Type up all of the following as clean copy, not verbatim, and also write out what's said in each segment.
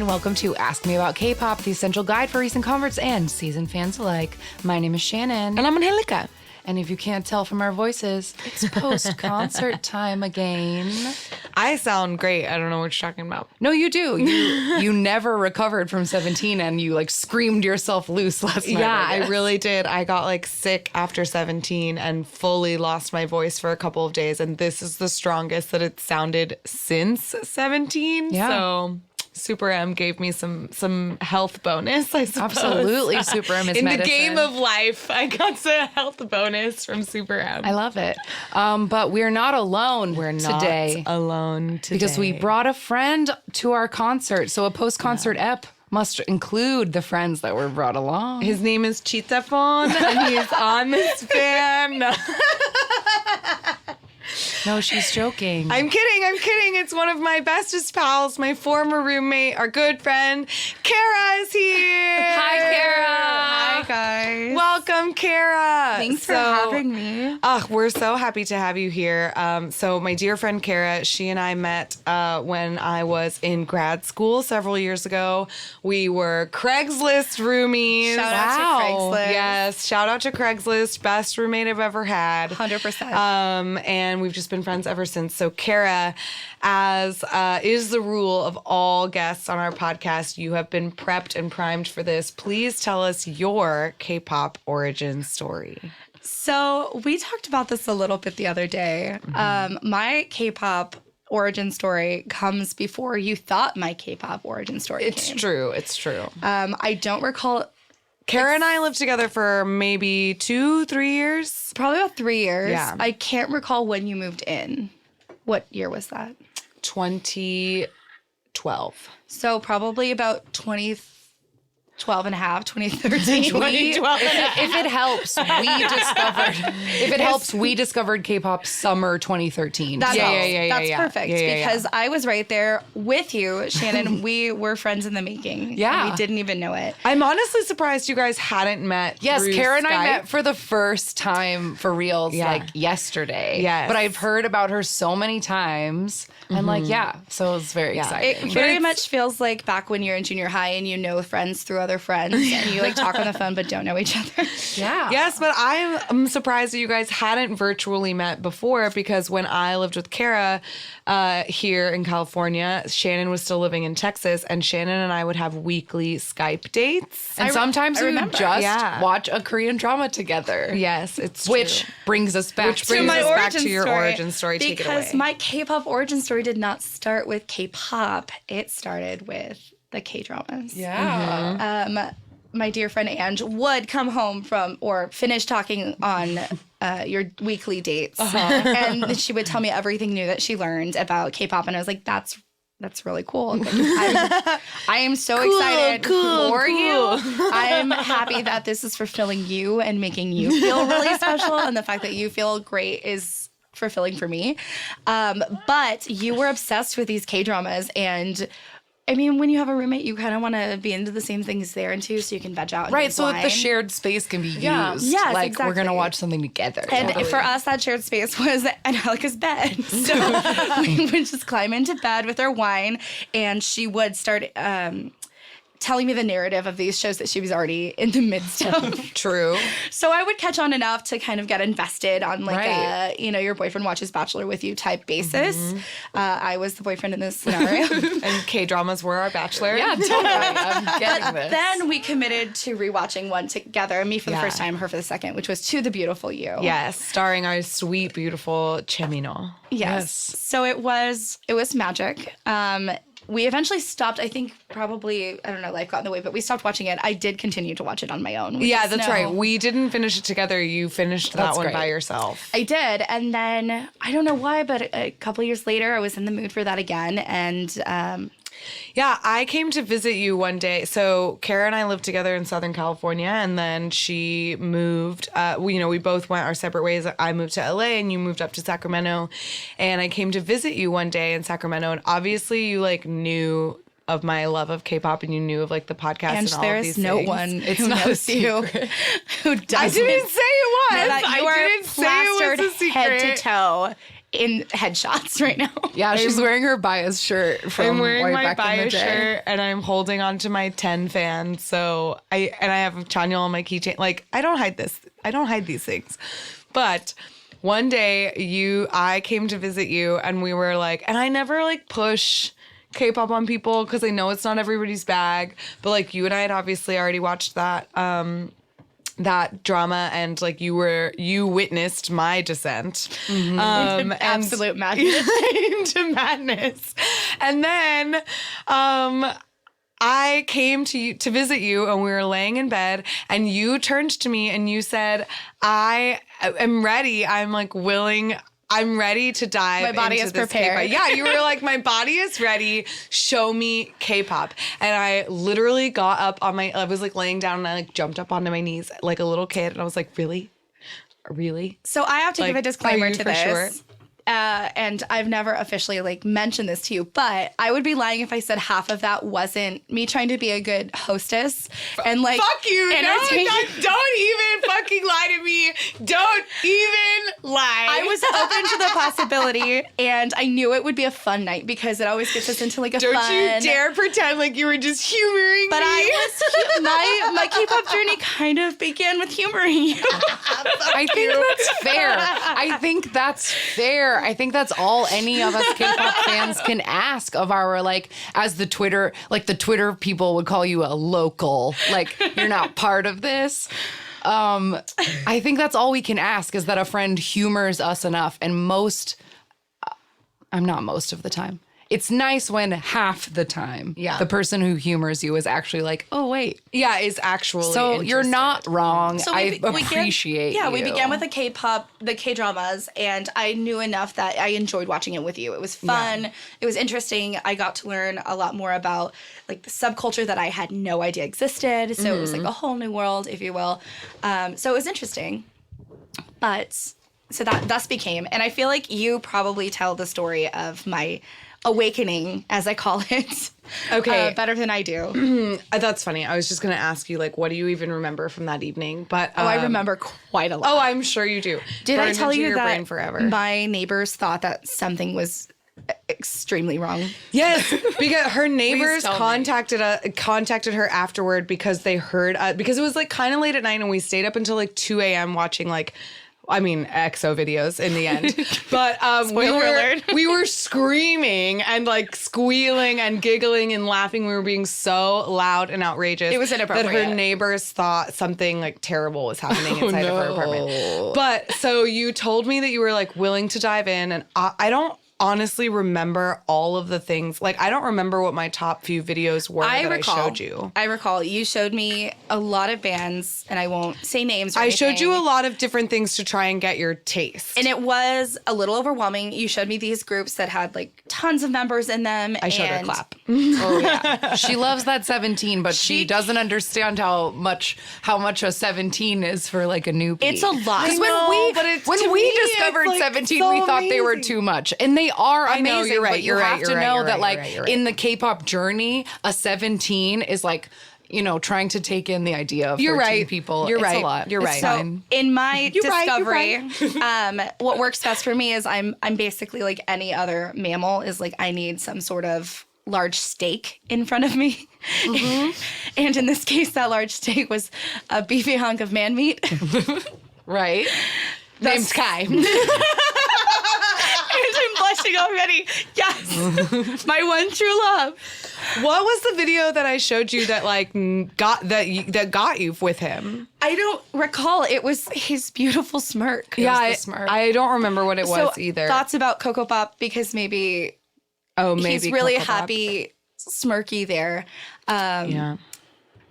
and welcome to Ask Me About K-Pop, the essential guide for recent converts and seasoned fans alike. My name is Shannon. And I'm Angelica. And if you can't tell from our voices, it's post-concert time again. I sound great. I don't know what you're talking about. No, you do. You never recovered from 17 and you like screamed yourself loose last night. Yeah, I really did. I got like sick after 17 and fully lost my voice for a couple of days. And this is the strongest that it's sounded since 17. Yeah. So SuperM gave me some health bonus, I suppose. Absolutely. SuperM is In medicine. the game of life, I got a health bonus from SuperM. I love it. But we're not alone today. Alone today. Because we brought a friend to our concert. So a post-concert ep must include the friends that were brought along. His name is Chitafon, and he's on this band. No, she's joking. I'm kidding. It's one of my bestest pals, my former roommate, our good friend, Kara is here. Hi, Kara. Hi, guys. Welcome, Kara. Thanks for having me. We're so happy to have you here. So my dear friend Kara, she and I met when I was in grad school several years ago. We were Craigslist roomies. Shout out to Craigslist. Yes, shout out to Craigslist. Best roommate I've ever had. 100%. And we've just been friends ever since. So Kara, as is the rule of all guests on our podcast, you have been prepped and primed for this. Please tell us your K-pop origin story. So we talked about this a little bit the other day. My K-pop origin story comes before you thought my K-pop origin story came. It's true. I don't recall. Kara and I lived together for maybe 2-3 years. Probably about 3 years. Yeah. I can't recall when you moved in. What year was that? 2012. So probably about 2012 and a half, 2013. 2012 and a half. If it helps, we discovered K-pop summer 2013. That's Yeah. perfect because I was right there with you, Shannon. We were friends in the making. Yeah. And we didn't even know it. I'm honestly surprised you guys hadn't met. Yes, through Kara and I Skype. met for the first time for reals like yesterday. Yes. But I've heard about her so many times. And so it was very exciting. It very much feels like back when you're in junior high and you know friends through other friends and you like talk on the phone but don't know each other. Yeah. Yes, but I'm surprised that you guys hadn't virtually met before because when I lived with Kara here in California, Shannon was still living in Texas, and Shannon and I would have weekly Skype dates. And sometimes we would remember. just watch a Korean drama together. Yes, it's Which true. brings us back Which brings my us back origin to your story. origin story. Take it away. Because my K-pop origin story did not start with K-pop. It started with the K-dramas. Yeah. My dear friend Ange would come home from or finish talking on your weekly dates. And she would tell me everything new that she learned about K-pop. And I was like, that's really cool. I am so excited for you. I'm happy that this is fulfilling you and making you feel really special. And the fact that you feel great is fulfilling for me. But you were obsessed with these K-dramas, and I mean, when you have a roommate, you kind of want to be into the same things they're into so you can veg out. Right, so that the shared space can be used. Yes, like, exactly. we're going to watch something together. And Totally. for us, that shared space was Angelica's bed. So we would just climb into bed with our wine, and she would start telling me the narrative of these shows that she was already in the midst of. True. So I would catch on enough to kind of get invested on like Right. your boyfriend watches Bachelor with you type basis. I was the boyfriend in this scenario. And K-dramas were our bachelor. Yeah, totally. I'm getting this. Then we committed to rewatching one together, me for the first time, her for the second, which was To the Beautiful You. Yes, starring our sweet, beautiful Chemino. Yes. So it was magic. We eventually stopped, I think probably, I don't know, life got in the way, but we stopped watching it. I did continue to watch it on my own. Yeah, that's right. We didn't finish it together. You finished that That's one great. by yourself. I did. And then, I don't know why, but a couple years later, I was in the mood for that again. And Yeah, I came to visit you one day. So Kara and I lived together in Southern California, and then she moved. We both went our separate ways. I moved to LA, and you moved up to Sacramento. And I came to visit you one day in Sacramento, and obviously you knew of my love of K-pop, and you knew of the podcast and all there of is these no things. one It's who not a knows you secret. who doesn't. I didn't say it was. That you I are didn't say it was plastered a secret. head to toe in headshots right now. Yeah, she's wearing her bias shirt from I'm wearing way my back in the bio day. shirt and I'm holding on to my 10 fans. So I have Chanyol on my keychain. Like, I don't hide this. I don't hide these things. But one day I came to visit you and we were like, and I never like push K-pop on people because I know it's not everybody's bag. But like you and I had obviously already watched that drama and like you witnessed my descent and Absolute madness. into madness. And then I came to visit you and we were laying in bed and you turned to me and you said, I am ready. I'm like willing. I'm ready to dive. My body into is this prepared. K-pop. Yeah, you were like, my body is ready. Show me K-pop. And I literally got up I was like laying down and I like jumped up onto my knees like a little kid. And I was like, really? Really? So I have to give a Like, disclaimer are you to for this. sure? And I've never officially like mentioned this to you, but I would be lying if I said half of that wasn't me trying to be a good hostess and like Fuck you. No, don't even fucking lie to me. Don't even lie. I was open to the possibility, and I knew it would be a fun night because it always gets us into like a Don't fun. you dare pretend like you were just humoring But me. my K-pop journey kind of began with humoring you. I think that's fair. I think that's fair. I think that's all any of us K-pop fans can ask of our, like, as the Twitter people would call you a local. Like, you're not part of this. I think that's all we can ask is that a friend humors us enough. And I'm not most of the time. It's nice when half the time the person who humors you is actually like, oh, wait. Yeah, is actually So you're interested. not wrong. So I appreciate you. we began with the K-pop, the K-dramas, and I knew enough that I enjoyed watching it with you. It was fun. It was interesting. I got to learn a lot more about like the subculture that I had no idea existed. So it was like a whole new world, if you will. So it was interesting. But so that thus became, and I feel like you probably tell the story of my awakening, as I call it, better than I do. That's funny. I was just going to ask you, like, what do you even remember from that evening? But I remember quite a lot. Oh, I'm sure you do. Did I Burned tell into you your that brain forever? my neighbors thought that something was extremely wrong? Yes, because her neighbors tell me. contacted her afterward because they heard because it was like kind of late at night and we stayed up until like 2 a.m. watching like. I mean, EXO videos in the end, but we were screaming and like squealing and giggling and laughing. We were being so loud and outrageous. It was inappropriate. That her neighbors thought something like terrible was happening inside of her apartment. But so you told me that you were like willing to dive in, and I don't honestly remember all of the things. Like, I don't remember what my top few videos were I showed you. I recall you showed me a lot of bands, and I won't say names or I anything. showed you a lot of different things to try and get your taste. And it was a little overwhelming. You showed me these groups that had like tons of members in them. I showed her clap. Oh yeah, she loves that 17, but she doesn't understand how much a 17 is for like a newbie. It's a lot. Because when to we me, discovered it's, like, 17, so we thought they were amazing. too much, and they are amazing. know, you're right, But you you're have right, to you're right, know you're that right, like you're right, you're right. in the K-pop journey, a 17 is like, you know, trying to take in the idea of 13 people. You're It's right. a lot. You're right. It's So fine. in my You're discovery, what works best for me is I'm basically like any other mammal is like I need some sort of large steak in front of me. And in this case, that large steak was a beefy hunk of man meat. Right? Named Kai. I'm blushing already. Yes. My one true love. What was the video that I showed you that like got you with him? I don't recall. It was his beautiful smirk. I don't remember what it was either. Thoughts about Coco Pop because maybe he's really Coco Pop. happy, smirky there. Yeah.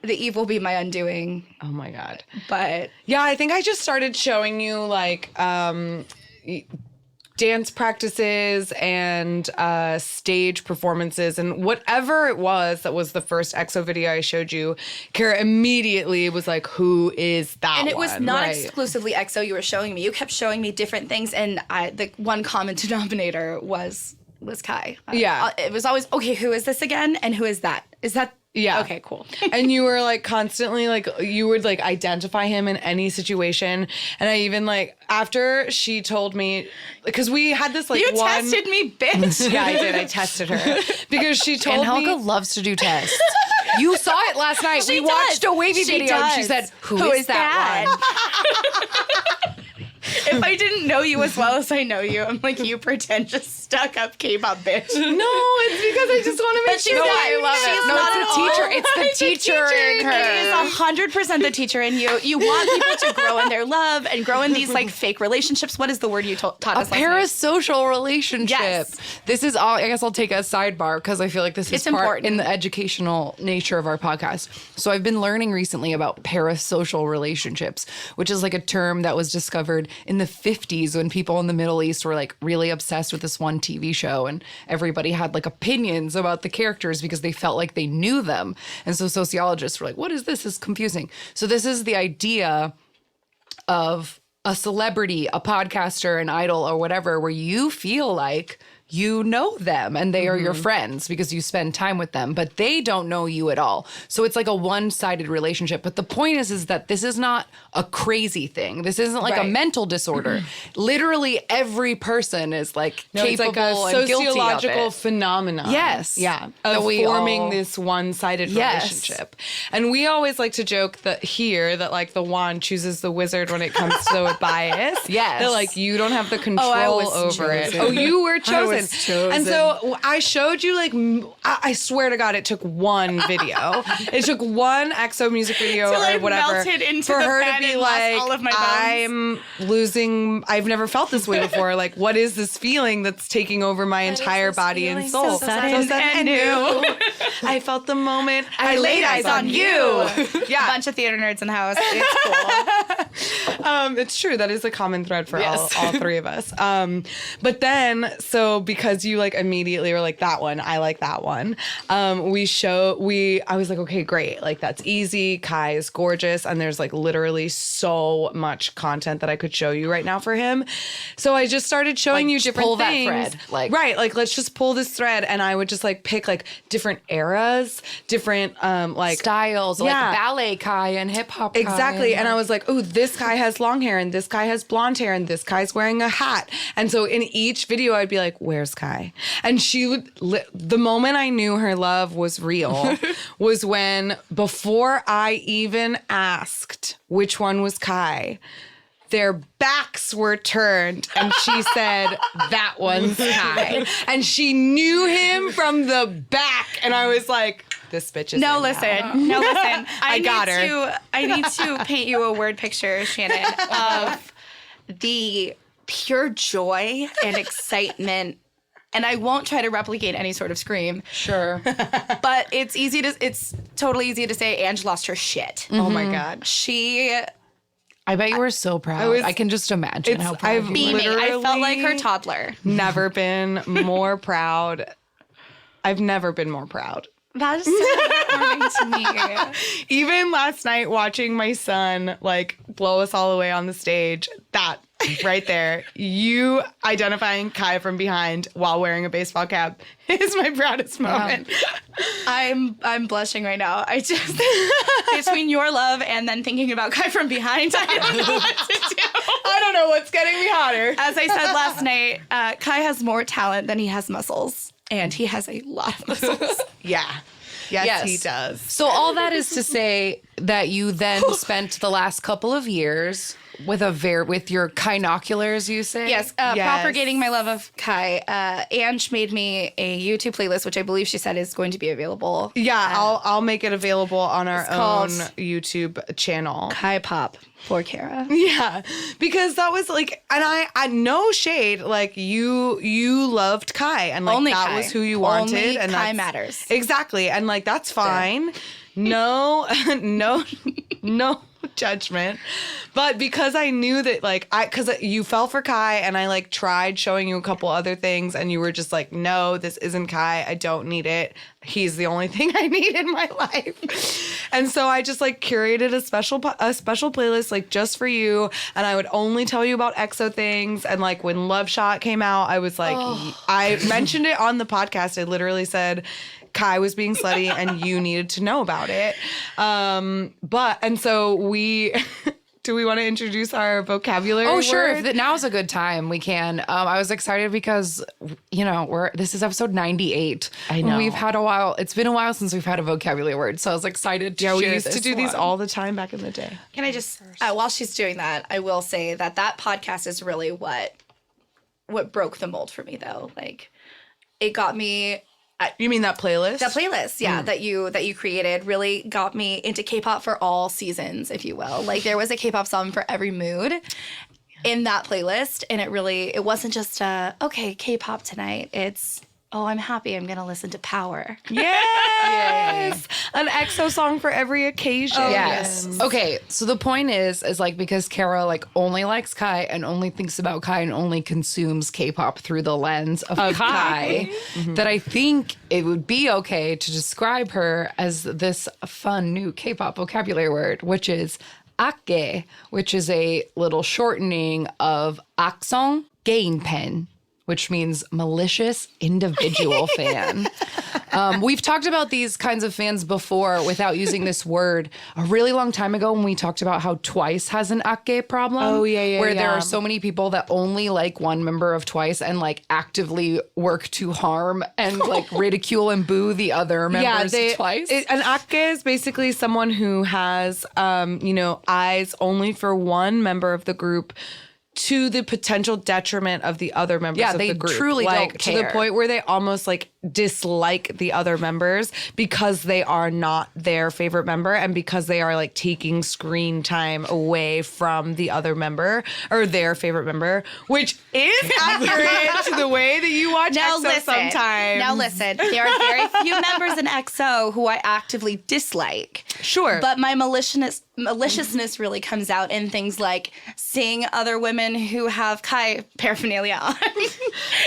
The eve will be my undoing. Oh my God. But Yeah, I think I just started showing you like dance practices and stage performances and whatever it was that was the first EXO video I showed you. Kara immediately was like, who is that and it was one? not Right. exclusively EXO you were showing me. You kept showing me different things, and the one common denominator was Kai. Yeah. It was always, okay, who is this again? And who is that? Is that Yeah. Okay, cool. And you were like constantly like, you would like identify him in any situation. And I even like, after she told me, because we had this like You one. tested me, bitch. Yeah, I did. I tested her because she told And me. Helga loves to do tests. You saw it last night. She We watched does. a wavy She video and she does. said, Who is that one? If I didn't know you as well as I know you, I'm like, you pretentious, stuck-up K-pop bitch. No, it's because I just want to make But she's sure. not- I love she's it. No, not it's at the teacher. all. It's the teacher in her. It is 100% the teacher in you. You want people to grow in their love and grow in these like fake relationships. What is the word you taught us last night? Parasocial relationship. Yes. This is all, I guess I'll take a sidebar because I feel like this is It's part important. in the educational nature of our podcast. So I've been learning recently about parasocial relationships, which is like a term that was discovered in the 50s when people in the Middle East were like really obsessed with this one TV show and everybody had like opinions about the characters because they felt like they knew them. And so sociologists were like, what is this? This is confusing. So this is the idea of a celebrity, a podcaster, an idol, or whatever, where you feel like you know them and they are your friends because you spend time with them, but they don't know you at all. So it's like a one-sided relationship. But the point is that this is not a crazy thing. This isn't like a Right. mental disorder. Literally every person is like No, it's capable like a and guilty of sociological it. phenomenon. Yes. Yeah. That Of we forming all- this one-sided Yes. relationship. And we always like to joke that here that like the wand chooses the wizard when it comes to a bias. Yes. That like you don't have the control I was over it. chosen. Oh, you were chosen. was chosen. And so I showed you like, I swear to God, it took one video. It took one EXO music video Till I or whatever melted into for the her pen to be and lost like, all of my bones. I'm losing, I've never felt this way before. Like, what is this feeling that's taking over my entire body and soul? So sudden and new. I felt the moment I laid eyes on you. Yeah. A bunch of theater nerds in the house. It's cool. It's true. That is a common thread for Yes. all three of us. But then, so because you like immediately were like that one, I like that one. I was like, okay, great. Like that's easy. Kai is gorgeous. And there's like literally so much content that I could show you right now for him. So I just started showing Like, you just different pull that things. thread, like- right. Like let's just pull this thread. And I would just like pick like different eras, different like styles, Yeah. like ballet Kai and hip hop Kai. Exactly. And I was like, oh, this guy has long hair and this guy has blonde hair and this guy's wearing a hat. And so in each video, I'd be like, where's Kai? And she would, the moment I knew her love was real was when, before I even asked which one was Kai, their backs were turned and she said, that one's Kai. And she knew him from the back. And I was like, this bitch is No, in listen. now. No, listen. I got need her. I need to paint you a word picture, Shannon, of the pure joy and excitement. And I won't try to replicate any sort of scream, Sure. but it's totally easy to say Ange lost her shit. Oh my God. She I bet you were so proud. I can just imagine how proud I've you were. beaming. I felt like her Literally- toddler. Never been more proud. I've never been more proud. That is so heartwarming to me. Even last night watching my son like blow us all away on the stage, that right there, you identifying Kai from behind while wearing a baseball cap is my proudest moment. I'm blushing right now. I just between your love and then thinking about Kai from behind, I don't know what to do. I don't know what's getting me hotter. As I said last night, Kai has more talent than he has muscles. And he has a lot of muscles. Yeah. Yes, Yes. he does. So all that is to say that you then spent the last couple of years with your kinoculars, you say? Yes, Yes. propagating my love of Kai. Ange made me a YouTube playlist, which I believe she said is going to be available. Yeah, I'll make it available on our called own YouTube channel. Kai Pop for Kara. Yeah, because that was like, and I no shade, like you loved Kai, and like Only that Kai. was who you wanted, Only and Kai that's- matters. exactly, and like that's fine. No, no judgment, but because I knew that because you fell for Kai, and I like tried showing you a couple other things, and you were just like, no, this isn't Kai. I don't need it. He's the only thing I need in my life. And so I just like curated a special playlist like just for you. And I would only tell you about EXO things. And like when Love Shot came out, I was like, I mentioned it on the podcast. I literally said, Kai was being slutty and you needed to know about it. And so we... Do we want to introduce our vocabulary? Oh, sure. word? If now's a good time, we can. I was excited because, this is episode 98. I know. We've had a while. It's been a while since we've had a vocabulary word. So I was excited to share we used to do these one. all the time back in the day. Can I just, while she's doing that, I will say that podcast is really what broke the mold for me, though. Like, it got me... You mean that playlist? That playlist, yeah, that you created really got me into K-pop for all seasons, if you will. Like, there was a K-pop song for every mood in that playlist, and it wasn't just okay, K-pop tonight. It's I'm happy. I'm gonna listen to Power. Yes, an EXO song for every occasion. Oh, yes. Okay, so the point is like because Kara like only likes Kai and only thinks about Kai and only consumes K-pop through the lens of Kai, that I think it would be okay to describe her as this fun new K-pop vocabulary word, which is akgae, which is a little shortening of akgae gainpen, which means malicious individual fan. We've talked about these kinds of fans before without using this word a really long time ago when we talked about how Twice has an akgae problem. Oh, yeah, where there are so many people that only like one member of Twice and like actively work to harm and like ridicule and boo the other members of Twice. An akgae is basically someone who has, eyes only for one member of the group, to the potential detriment of the other members of the group. Yeah, they truly don't care. To the point where they almost like dislike the other members because they are not their favorite member and because they are like taking screen time away from the other member or their favorite member, which is accurate to the way that you watch EXO sometimes. Now listen, there are very few members in EXO who I actively dislike. Sure. But my maliciousness really comes out in things like seeing other women who have Kai paraphernalia on.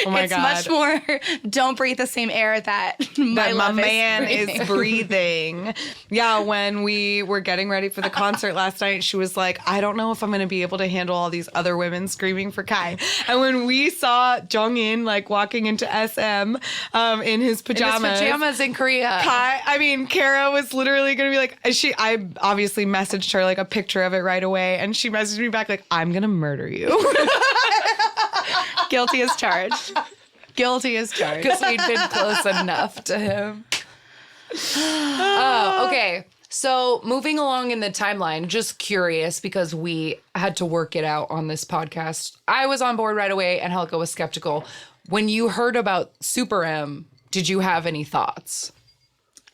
Oh my it's God. much more don't breathe the same air that my man is is breathing. Yeah, when we were getting ready for the concert last night, she was like, I don't know if I'm going to be able to handle all these other women screaming for Kai. And when we saw Jongin like walking into SM in his pajamas in Korea. Kara was literally going to be like, I obviously messaged her like a picture of it right away. And she messaged me back like, I'm going to murder you. Guilty as charged. Guilty as charged. Because we'd been close enough to him. Oh, okay. So moving along in the timeline, just curious because we had to work it out on this podcast. I was on board right away and Helga was skeptical. When you heard about SuperM, did you have any thoughts?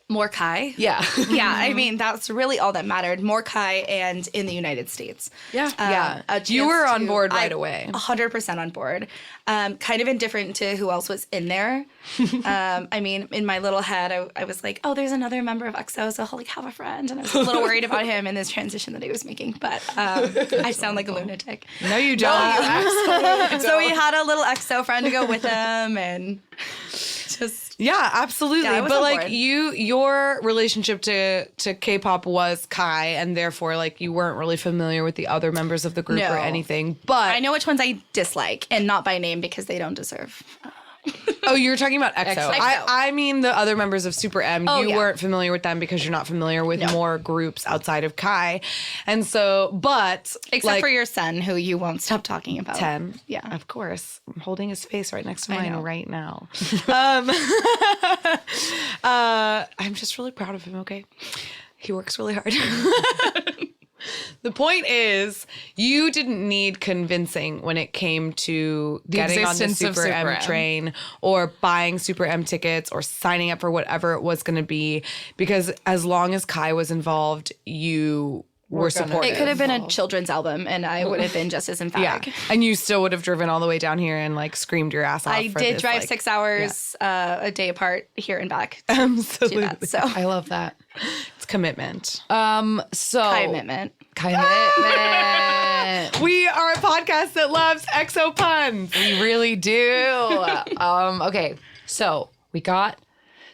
More Kai? Yeah. Yeah, I mean, that's really all that mattered. More Kai and in the United States. Yeah. You were on board right away. 100% on board. Kind of indifferent to who else was in there. In my little head, I was like, oh, there's another member of EXO, so he'll have a friend. And I was a little worried about him in this transition that he was making. But I sound like a lunatic. No, you don't. So he had a little EXO friend to go with him and just... Yeah, absolutely. Yeah, I was but on like board. your relationship to K-pop was Kai, and therefore like you weren't really familiar with the other members of the group No. or anything. But I know which ones I dislike, and not by name because they don't deserve. Oh, you're talking about EXO. EXO. I mean the other members of SuperM. Oh, you yeah. weren't familiar with them because you're not familiar with more groups outside of Kai. And so, but Except for your son, who you won't stop talking about. 10. Yeah. Of course. I'm holding his face right next to I mine know. right now. I'm just really proud of him, okay? He works really hard. The point is, you didn't need convincing when it came to getting on the existence of SuperM SuperM. train or buying SuperM tickets or signing up for whatever it was going to be, because as long as Kai was involved, you were supportive. It could have been a children's album, and I would have been just as emphatic. Yeah, and you still would have driven all the way down here and like screamed your ass off. I for did this, drive like, 6 hours a day apart here and back to Absolutely, do that. So I love that. it's commitment. commitment. Commitment. We are a podcast that loves EXO puns. We really do. Okay, so we got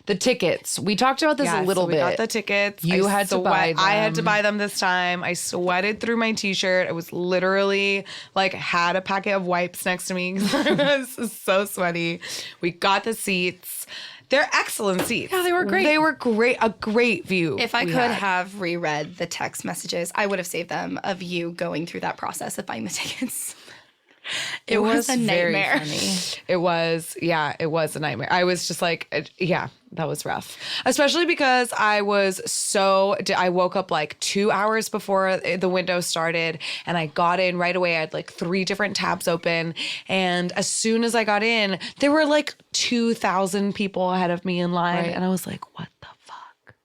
the tickets. We talked about this a little so we bit. got the tickets. You had to buy I had to them. buy them this time. I sweated through my t-shirt. I was literally like had a packet of wipes next to me because I was so sweaty. We got the seats. They're excellent seats. Yeah, they were great. They were great. A great view. If I we could had. have reread the text messages, I would have saved them of you going through that process of buying the tickets. It was a nightmare. It was a nightmare. I was just like, yeah, that was rough. Especially because I woke up like 2 hours before the window started and I got in right away. I had like 3 different tabs open. And as soon as I got in, there were like 2,000 people ahead of me in line. Right. And I was like, what the fuck?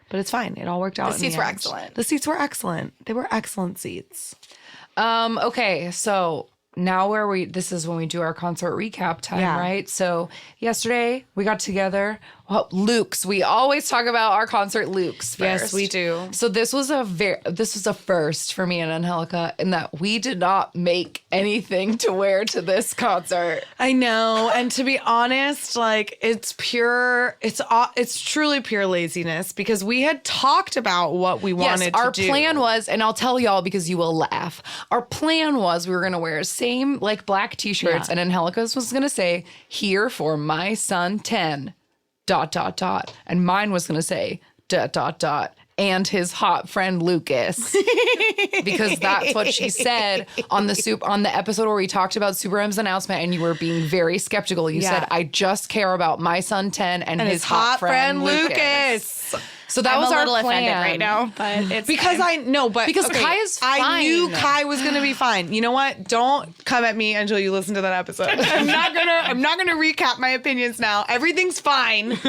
But it's fine. It all worked out. The seats were excellent. The seats were excellent. They were excellent seats. Okay, so now this is when we do our concert recap time, right? So yesterday we got together. Well, Luke's. We always talk about our concert Luke's first. Yes, we do. So this was a first for me and Angelica in that we did not make anything to wear to this concert. I know. And to be honest, like it's truly pure laziness because we had talked about what we wanted our to do. plan was, and I'll tell y'all because you will laugh. Our plan was we were going to wear same like black t-shirts and Angelica's was going to say, "Here for my son 10. ... And mine was going to say ... and his hot friend Lucas." Because that's what she said on the episode where we talked about SuperM's announcement and you were being very skeptical. You said, "I just care about my son 10 and his hot friend Lucas." So that was a our little plan offended right now, but it's Because fine. Kai is fine. I knew Kai was gonna be fine. You know what? Don't come at me until you listen to that episode. I'm not gonna recap my opinions now. Everything's fine.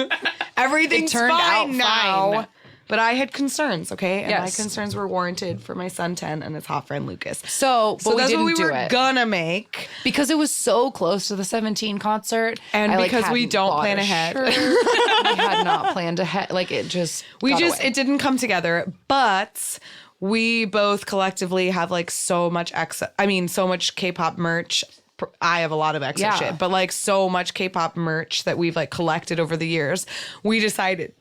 Everything's turned out fine now. fine. But I had concerns, okay? And Yes. my concerns were warranted for my son 10 and his hot friend Lucas. So So that's what we do were it. gonna make. Because it was so close to the 17 concert. And because we hadn't don't bought plan a ahead. shirt. We had not planned ahead. Like it just It didn't come together, but we both collectively have like so much K-pop merch. I have a lot of extra shit, but like so much K-pop merch that we've like collected over the years. We decided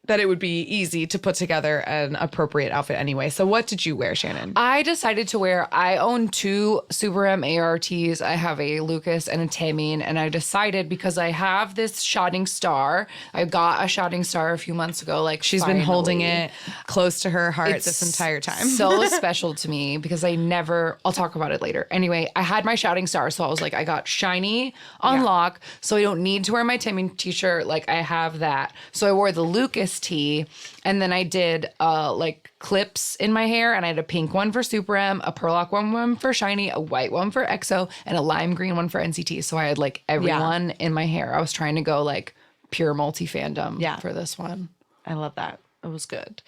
that it would be easy to put together an appropriate outfit anyway. So what did you wear, Shannon? I decided to wear, I own 2 SuperM ARTs. I have a Lucas and a Taemin, and I decided because I have this shouting star. I got a shouting star a few months ago. Like She's been holding it close to her heart this entire time. So special to me because I'll talk about it later. Anyway, I had my shouting star. So I was like, I got shiny on lock. So I don't need to wear my Taemin t-shirt. Like I have that. So I wore the Lucas tee, and then I did like clips in my hair, and I had a pink one for SuperM, a pearl one for Shiny, a white one for EXO, and a lime green one for NCT. So I had like everyone in my hair. I was trying to go like pure multi-fandom for this one. I love that. It was good.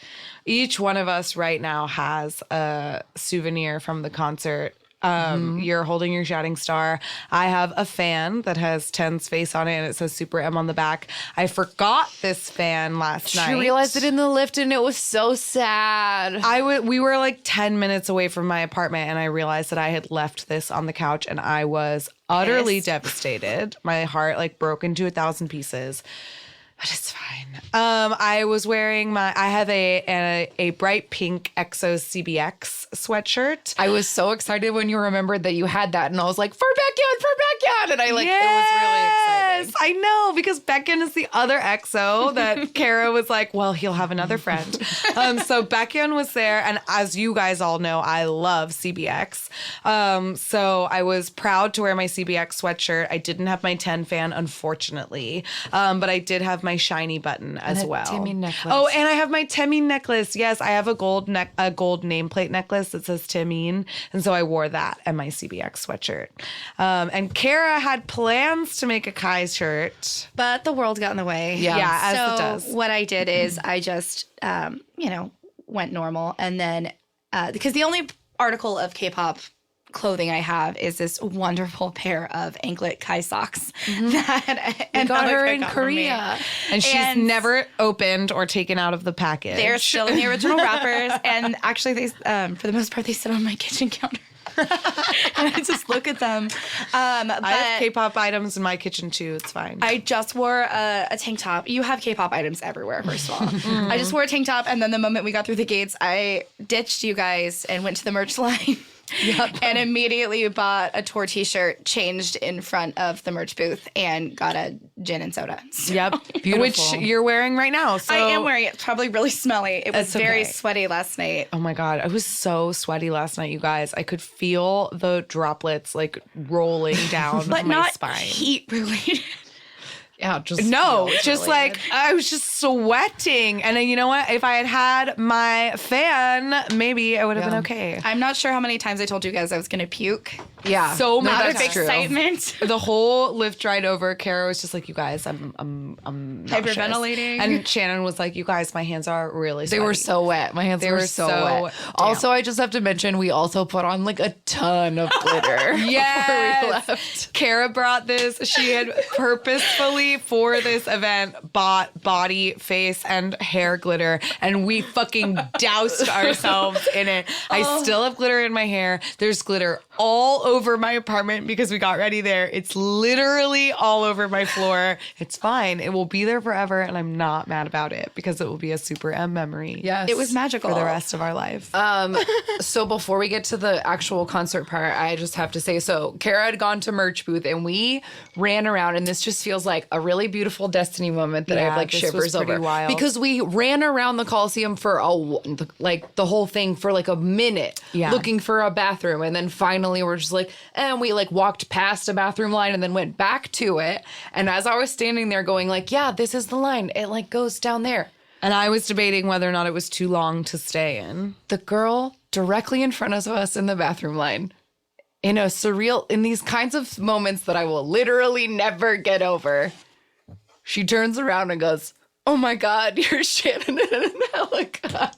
Each one of us right now has a souvenir from the concert. You're holding your shouting star. I have a fan that has 10's face on it and it says SuperM on the back. I forgot this fan last night. She realized it in the lift and it was so sad. We were like 10 minutes away from my apartment and I realized that I had left this on the couch and I was utterly devastated. My heart like broke into 1,000 pieces. But it's fine. I was wearing I have a bright pink EXO CBX sweatshirt. I was so excited when you remembered that you had that, and I was like, for Baekhyun, and I like, it was really exciting. I know, because Baekhyun is the other EXO that Kara was like, well, he'll have another friend. So Baekhyun was there, and as you guys all know, I love CBX. So I was proud to wear my CBX sweatshirt. I didn't have my 10 fan, unfortunately, but I did have my shiny button as well. Taemin necklace. Oh, and I have my Taemin necklace. Yes, I have a gold nameplate necklace that says Taemin, and so I wore that and my CBX sweatshirt. And Kara had plans to make a Kai shirt, but the world got in the way. Yeah, as it so does. what I did is I just, went normal, and then because the only article of K-pop clothing I have is this wonderful pair of anklet Kai socks that We got her in got from me. Korea. and she's never opened or taken out of the package. They're still in the original wrappers, and actually, they, for the most part, they sit on my kitchen counter. And I just look at them. But I have K-pop items in my kitchen too. It's fine. I just wore a tank top. You have K-pop items everywhere, first of all. I just wore a tank top, and then the moment we got through the gates, I ditched you guys and went to the merch line. and immediately bought a tour t-shirt, changed in front of the merch booth, and got a gin and soda. So Yep. Which you're wearing right now. So I am wearing it. It's probably really smelly. It was That's very okay. sweaty last night. Oh my God. I was so sweaty last night, you guys. I could feel the droplets like rolling down But my not spine. heat related. Yeah, just No, feels just related. like I was just sweating. And then, you know what? If I had my fan, maybe I would have been okay. I'm not sure how many times I told you guys I was going to puke. yeah, So no, mad that's of Out of true. excitement. The whole lift ride over, Kara was just like, "You guys, I'm nauseous." Hyperventilating. And Shannon was like, "You guys, my hands are really They sweaty." were so wet. My hands were so wet. damp. Also, I just have to mention we also put on like a ton of glitter before we Yes. left. Kara brought this. She had purposefully for this event bought body, face, and hair glitter, and we fucking doused ourselves in it. I still have glitter in my hair. There's glitter all over my apartment because we got ready there. It's literally all over my floor. It's fine. It will be there forever, and I'm not mad about it because it will be a Super M memory. Yes, It was magical. For the rest of our life. So before we get to the actual concert part, I just have to say, so Kara had gone to merch booth and we ran around, and this just feels like a really beautiful Destiny moment that I Yeah, have like this was shivers pretty over. wild. Because we ran around the Coliseum for like the whole thing for like a minute, Yeah. looking for a bathroom, and then finally we're just like, and we like walked past a bathroom line and then went back to it. And as I was standing there going like, yeah, this is the line. It like goes down there. And I was debating whether or not it was too long to stay in. The girl directly in front of us in the bathroom line, in these kinds of moments that I will literally never get over, she turns around and goes, "Oh my God, you're Shannon in an helicopter."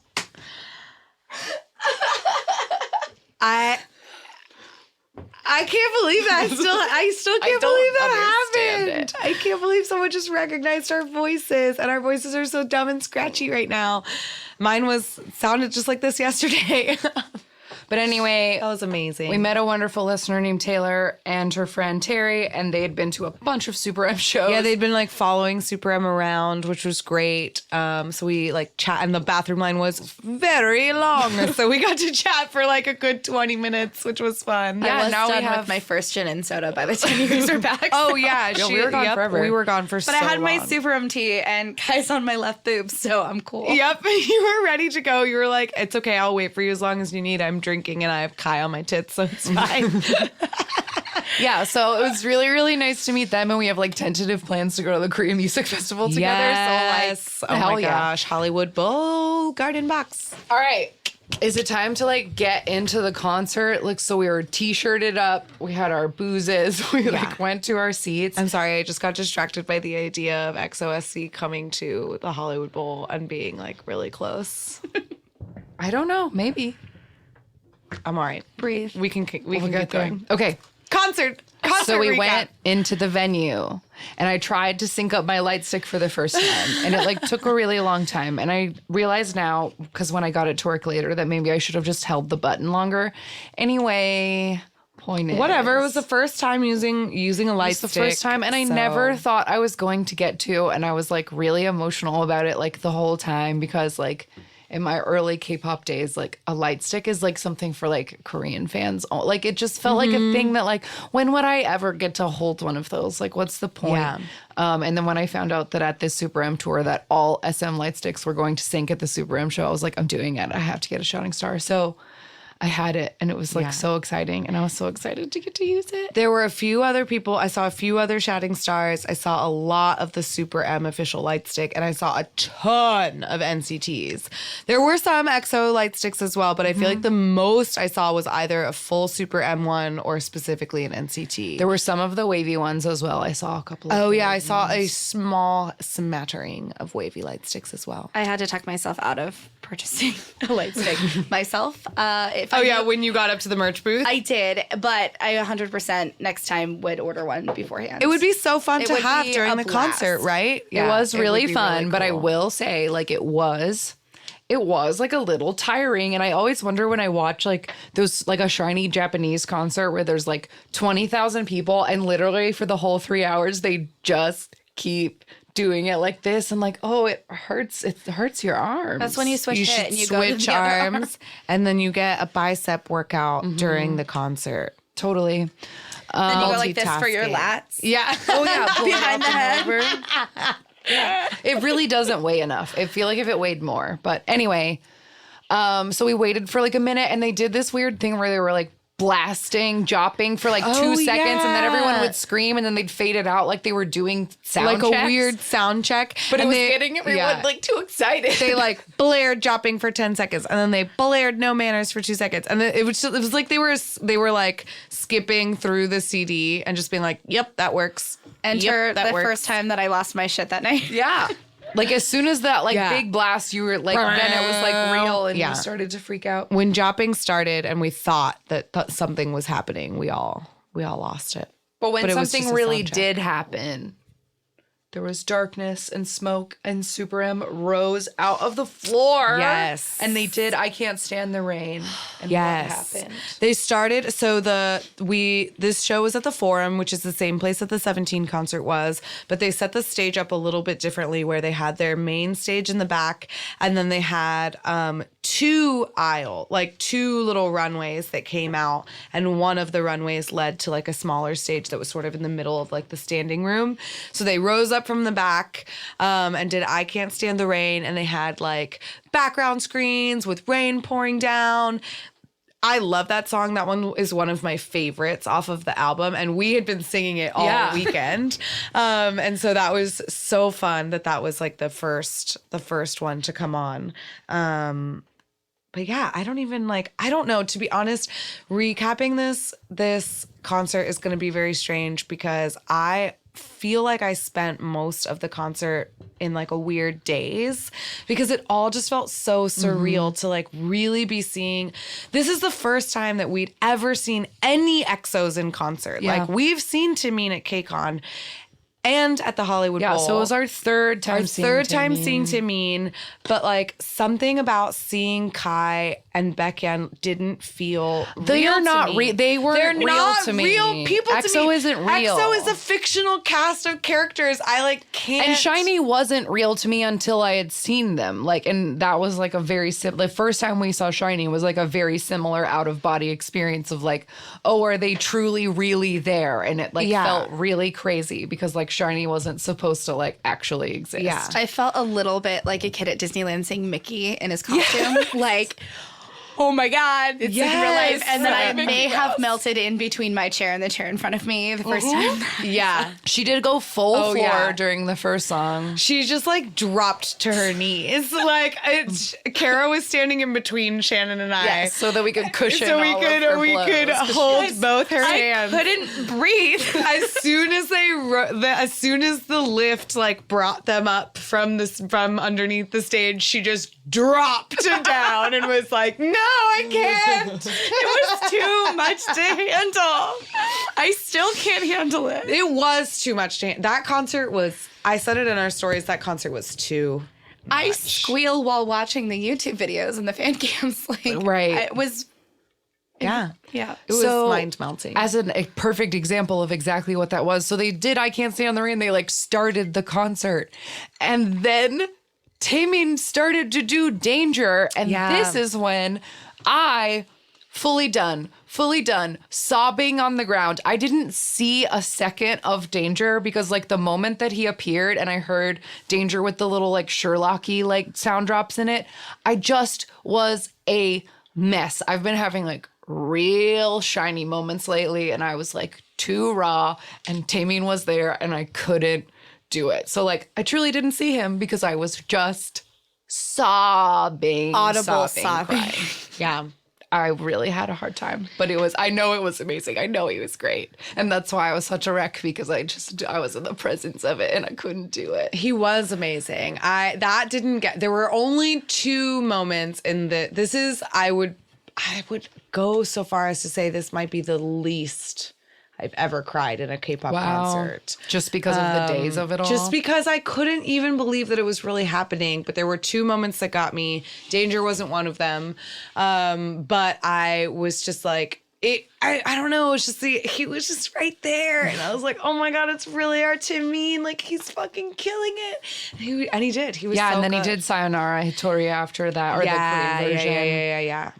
I can't believe that. I still can't don't believe that understand happened. it. I can't believe someone just recognized our voices, and our voices are so dumb and scratchy right now. Mine sounded just like this yesterday. But anyway, That was amazing. we met a wonderful listener named Taylor and her friend Terry, and they had been to a bunch of Super M shows. Yeah, they'd been like following Super M around, which was great. So we like chat, and the bathroom line was very long. So we got to chat for like a good 20 minutes, which was fun. Yeah, I was now we done have- with my first gin and soda by the time you guys were back. Oh yeah, we were gone forever. We were gone for so But I had my long. SuperM tea and guys on my left boob, so I'm cool. Yep, you were ready to go. You were like, "It's okay, I'll wait for you as long as you need. I'm drinking and I have Kai on my tits, so it's fine." Yeah, so it was really, really nice to meet them, and we have like tentative plans to go to the Korean Music Festival together. Yes. So like, Oh hell my yeah. gosh, Hollywood Bowl Garden Box. All right. Is it time to like get into the concert? Like, so we were t-shirted up. We had our boozes. We like went to our seats. I'm sorry, I just got distracted by the idea of XOSC coming to the Hollywood Bowl and being like really close. I don't know. Maybe. I'm all right. Breathe. We can keep Get there. going. Okay. Concert So we recap. went into the venue, and I tried to sync up my light stick for the first time, and it like took a really long time. And I realize now, because when I got it to work later, that maybe I should have just held the button longer. Anyway, point is, Whatever. It was the first time using a light it's the stick. first time, and I so- never thought I was going to get to, and I was like really emotional about it like the whole time, because like in my early K-pop days, like a light stick is like something for like Korean fans. Like it just felt like a thing that like, when would I ever get to hold one of those? Like, what's the point? Yeah. And then when I found out that at this Super M tour that all SM light sticks were going to sync at the Super M show, I was like, I'm doing it. I have to get a Shouting Star. So I had it, and it was like so exciting, and I was so excited to get to use it. There were a few other people. I saw a few other Shouting Stars. I saw a lot of the Super M official light stick, and I saw a ton of NCTs. There were some EXO light sticks as well, but I feel like the most I saw was either a full Super M one or specifically an NCT. There were some of the wavy ones as well. I saw a couple of Oh the yeah, I wavy saw ones. a small smattering of wavy light sticks as well. I had to talk myself out of purchasing a light stick myself. If Oh I yeah, knew- when you got up to the merch booth. I did, but I 100% next time would order one beforehand. It would be so fun It to would have be during a the blast. concert, right? It was really would be fun, but I cool. will say, like, it was like a little tiring. And I always wonder when I watch like those, like a shiny Japanese concert where there's like 20,000 people, and literally for the whole 3 hours, they just keep doing it like this and like, oh, it hurts your arms. That's when you switch it and you go to switch the other arm. arms, and then you get a bicep workout during the concert. Totally. Then you go like this for your multitasking. lats. Yeah. Oh yeah, pull it Behind up the and head. over. It really doesn't weigh enough. I feel like if it weighed more. But anyway, so we waited for like a minute and they did this weird thing where they were like blasting, jopping for like 2 seconds and then everyone would scream and then they'd fade it out like they were doing sound Like checks. a weird sound check. But it and was getting everyone like too excited. They like blared jopping for 10 seconds and then they blared no manners for 2 seconds. And then it was like they were like skipping through the CD and just being like, yep, that works. Enter Yep, that the works. first time that I lost my shit that night. Yeah. Like as soon as that like Yeah. big blast, you were like, then it was like real and Yeah. you started to freak out. When jopping started and we thought that something was happening, we all lost it. But when But it was something just a really sound check. did happen, there was darkness and smoke and SuperM rose out of the floor. Yes. And they did I Can't Stand the Rain. And Yes. what happened? They started this show was at the Forum, which is the same place that the 17 concert was, but they set the stage up a little bit differently where they had their main stage in the back and then they had two little runways that came out and one of the runways led to like a smaller stage that was sort of in the middle of like the standing room. So they rose up from the back and did I Can't Stand the Rain and they had like background screens with rain pouring down. I love that song. That one is one of my favorites off of the album. And we had been singing it all weekend. And so that was so fun that was like the first one to come on. But yeah, I don't know. To be honest, recapping this concert is going to be very strange because I feel like I spent most of the concert in like a weird daze because it all just felt so surreal to like really be seeing. This is the first time that we'd ever seen any EXOs in concert. Yeah. Like we've seen Taemin at KCON and at the Hollywood Bowl. So it was our third time seeing Taemin, but like something about seeing Kai and Baekhyun didn't feel They real are to not me. real. They weren't They're real not to me. real people to EXO me. isn't real. EXO is a fictional cast of characters. I like can't. And Shiny wasn't real to me until I had seen them. Like, and that was like a very the first time we saw Shiny was like a very similar out of body experience of like, oh, are they truly really there? And it like felt really crazy because like Shiny wasn't supposed to like actually exist. Yeah. I felt a little bit like a kid at Disneyland seeing Mickey in his costume. Like, oh my God, it's like real life. And then I may have melted in between my chair and the chair in front of me the first time. Yeah. She did go full floor yeah. during the first song. She just like dropped to her knees. Like Kara was standing in between Shannon and I. Yes, so that we could cushion So all of her we blows. could hold both her hands. Couldn't breathe. As soon as as soon as the lift like brought them up from underneath the stage, she just dropped down and was like, "No, I can't." It was too much to handle. I still can't handle it. It was too much to that concert was. I said it in our stories. That concert was too. I squeal while watching the YouTube videos and the fan cams. Like, Right. It was. Yeah. Yeah. It was So, mind melting. As a perfect example of exactly what that was. So they did I Can't Stand the Rain. They like started the concert. And then Taemin started to do Danger. And this is when I fully done, sobbing on the ground. I didn't see a second of Danger because like the moment that he appeared and I heard Danger with the little like Sherlocky like sound drops in it, I just was a mess. I've been having like real Shiny moments lately and I was like too raw and Taemin was there and I couldn't do it. So like I truly didn't see him because I was just sobbing. Audible sobbing. sobbing. yeah. I really had a hard time, but I know it was amazing. I know he was great. And that's why I was such a wreck because I was in the presence of it and I couldn't do it. He was amazing. There were only 2 moments in I would go so far as to say this might be the least I've ever cried in a K-pop concert. Just because of the days of it all? Just because I couldn't even believe that it was really happening. But there were 2 moments that got me. Danger wasn't one of them. But I was just like, I don't know. It's just he was just right there, and I was like, oh my god, it's really our Taemin. Like he's fucking killing it. And he did. He was Yeah, so and then good. he did Sayonara Hitori after that, or the Korean version. Yeah.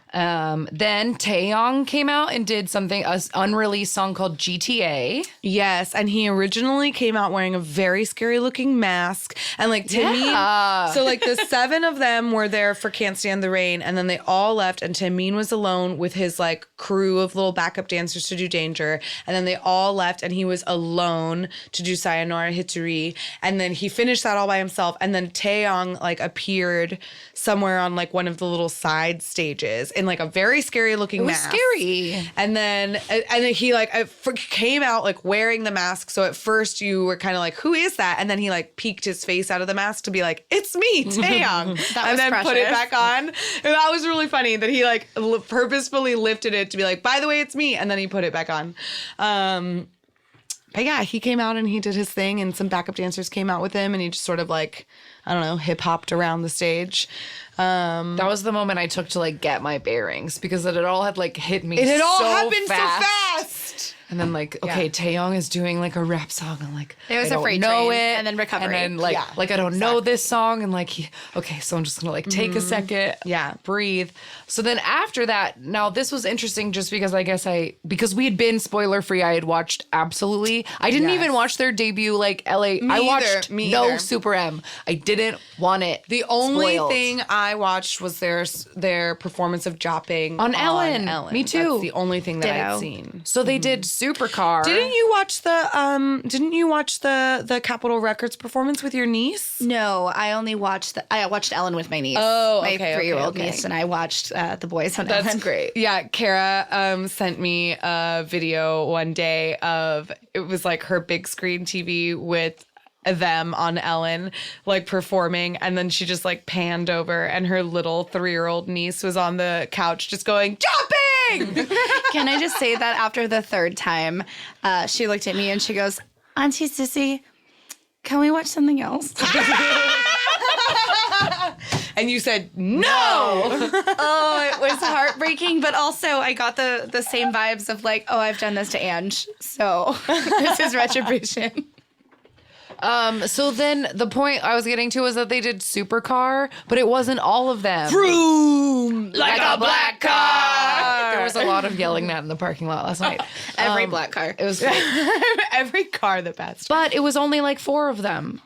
Then Taeyong came out and did an unreleased song called GTA. Yes, and he originally came out wearing a very scary looking mask, and like Taemin. So like the 7 of them were there for Can't Stand the Rain, and then they all left, and Taemin was alone with his like crew of little backup dancers to do Danger, and then they all left, and he was alone to do Sayonara Hitori, and then he finished that all by himself, and then Taeyong like appeared somewhere on like one of the little side stages in like a very scary looking mask. Scary. And then he like came out like wearing the mask. So at first you were kind of like, who is that? And then he like peeked his face out of the mask to be like, it's me, Taeyong. And then put it back on. And that was really funny that he like purposefully lifted it to be like, by the way, it's me. And then he put it back on. But yeah, he came out and he did his thing, and some backup dancers came out with him, and he just sort of like, I don't know, hip hopped around the stage. That was the moment I took to like get my bearings, because it all had like hit me. It had all so happened fast. so fast. And then like, okay, Taeyong is doing like a rap song, and like It was I a don't freight know train, it, and then recovery. and then like I don't know this song, and like okay, so I'm just gonna like take a second, breathe. So then after that, now this was interesting, just because I guess because we had been spoiler free, I had watched Absolutely. I didn't even watch their debut like LA. I watched no SuperM. I didn't want it. The only spoiled. thing I watched was their performance of Jopping on Ellen. Me too. That's the only thing that Ditto. I've seen. So they did Supercar. Didn't you watch the Capitol Records performance with your niece? No, I watched Ellen with my niece. Oh, my okay, 3-year-old okay. niece, and I watched the boys on That's Ellen. great. Yeah, Kara sent me a video one day of, it was like her big screen TV with them on Ellen, like performing, and then she just like panned over, and her little 3-year-old niece was on the couch just going, Jopping! Can I just say that after the 3rd time, she looked at me and she goes, Auntie Sissy, can we watch something else? And you said, no! Oh, it was heartbreaking, but also I got the same vibes of like, oh, I've done this to Ange, so this is retribution. So then the point I was getting to was that they did Supercar, but it wasn't all of them. Vroom! Like a black car! There was a lot of yelling that in the parking lot last night. Every black car. It was great. Every car the best. But it was only like 4 of them.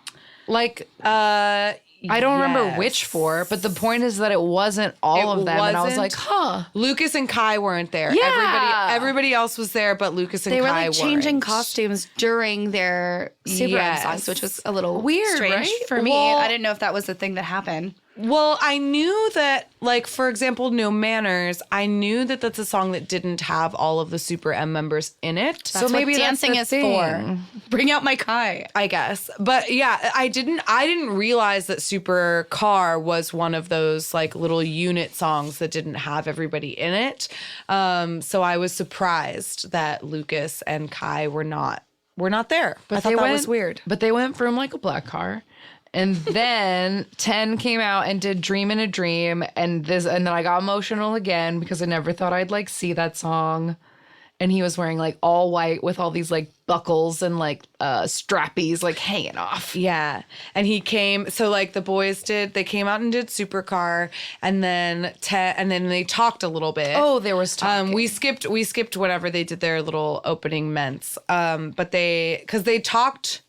Like, I don't remember which 4, but the point is that it wasn't all of them. And I was like, huh. Lucas and Kai weren't there. Yeah. Everybody else was there, but Lucas and They Kai were like changing weren't. costumes during their SuperM songs, which was a little Weird, strange right? for me. Well- I didn't know if that was the thing that happened. Well, I knew that, like, for example, No Manners, I knew that that's a song that didn't have all of the Super M members in it. That's maybe what dancing that's the is thing. for. Bring out my Kai. I guess. But yeah, I didn't realize that Super Car was one of those like little unit songs that didn't have everybody in it. So I was surprised that Lucas and Kai were not there. I thought that was weird. But they went from like a black car. And then 10 came out and did Dream in a Dream. And then I got emotional again because I never thought I'd like see that song. And he was wearing like all white with all these like buckles and like strappies like hanging off. Yeah. And he came, so like the boys they came out and did Supercar, and then they talked a little bit. Oh, there was talking. We skipped whenever they did their little opening ments. But because they talked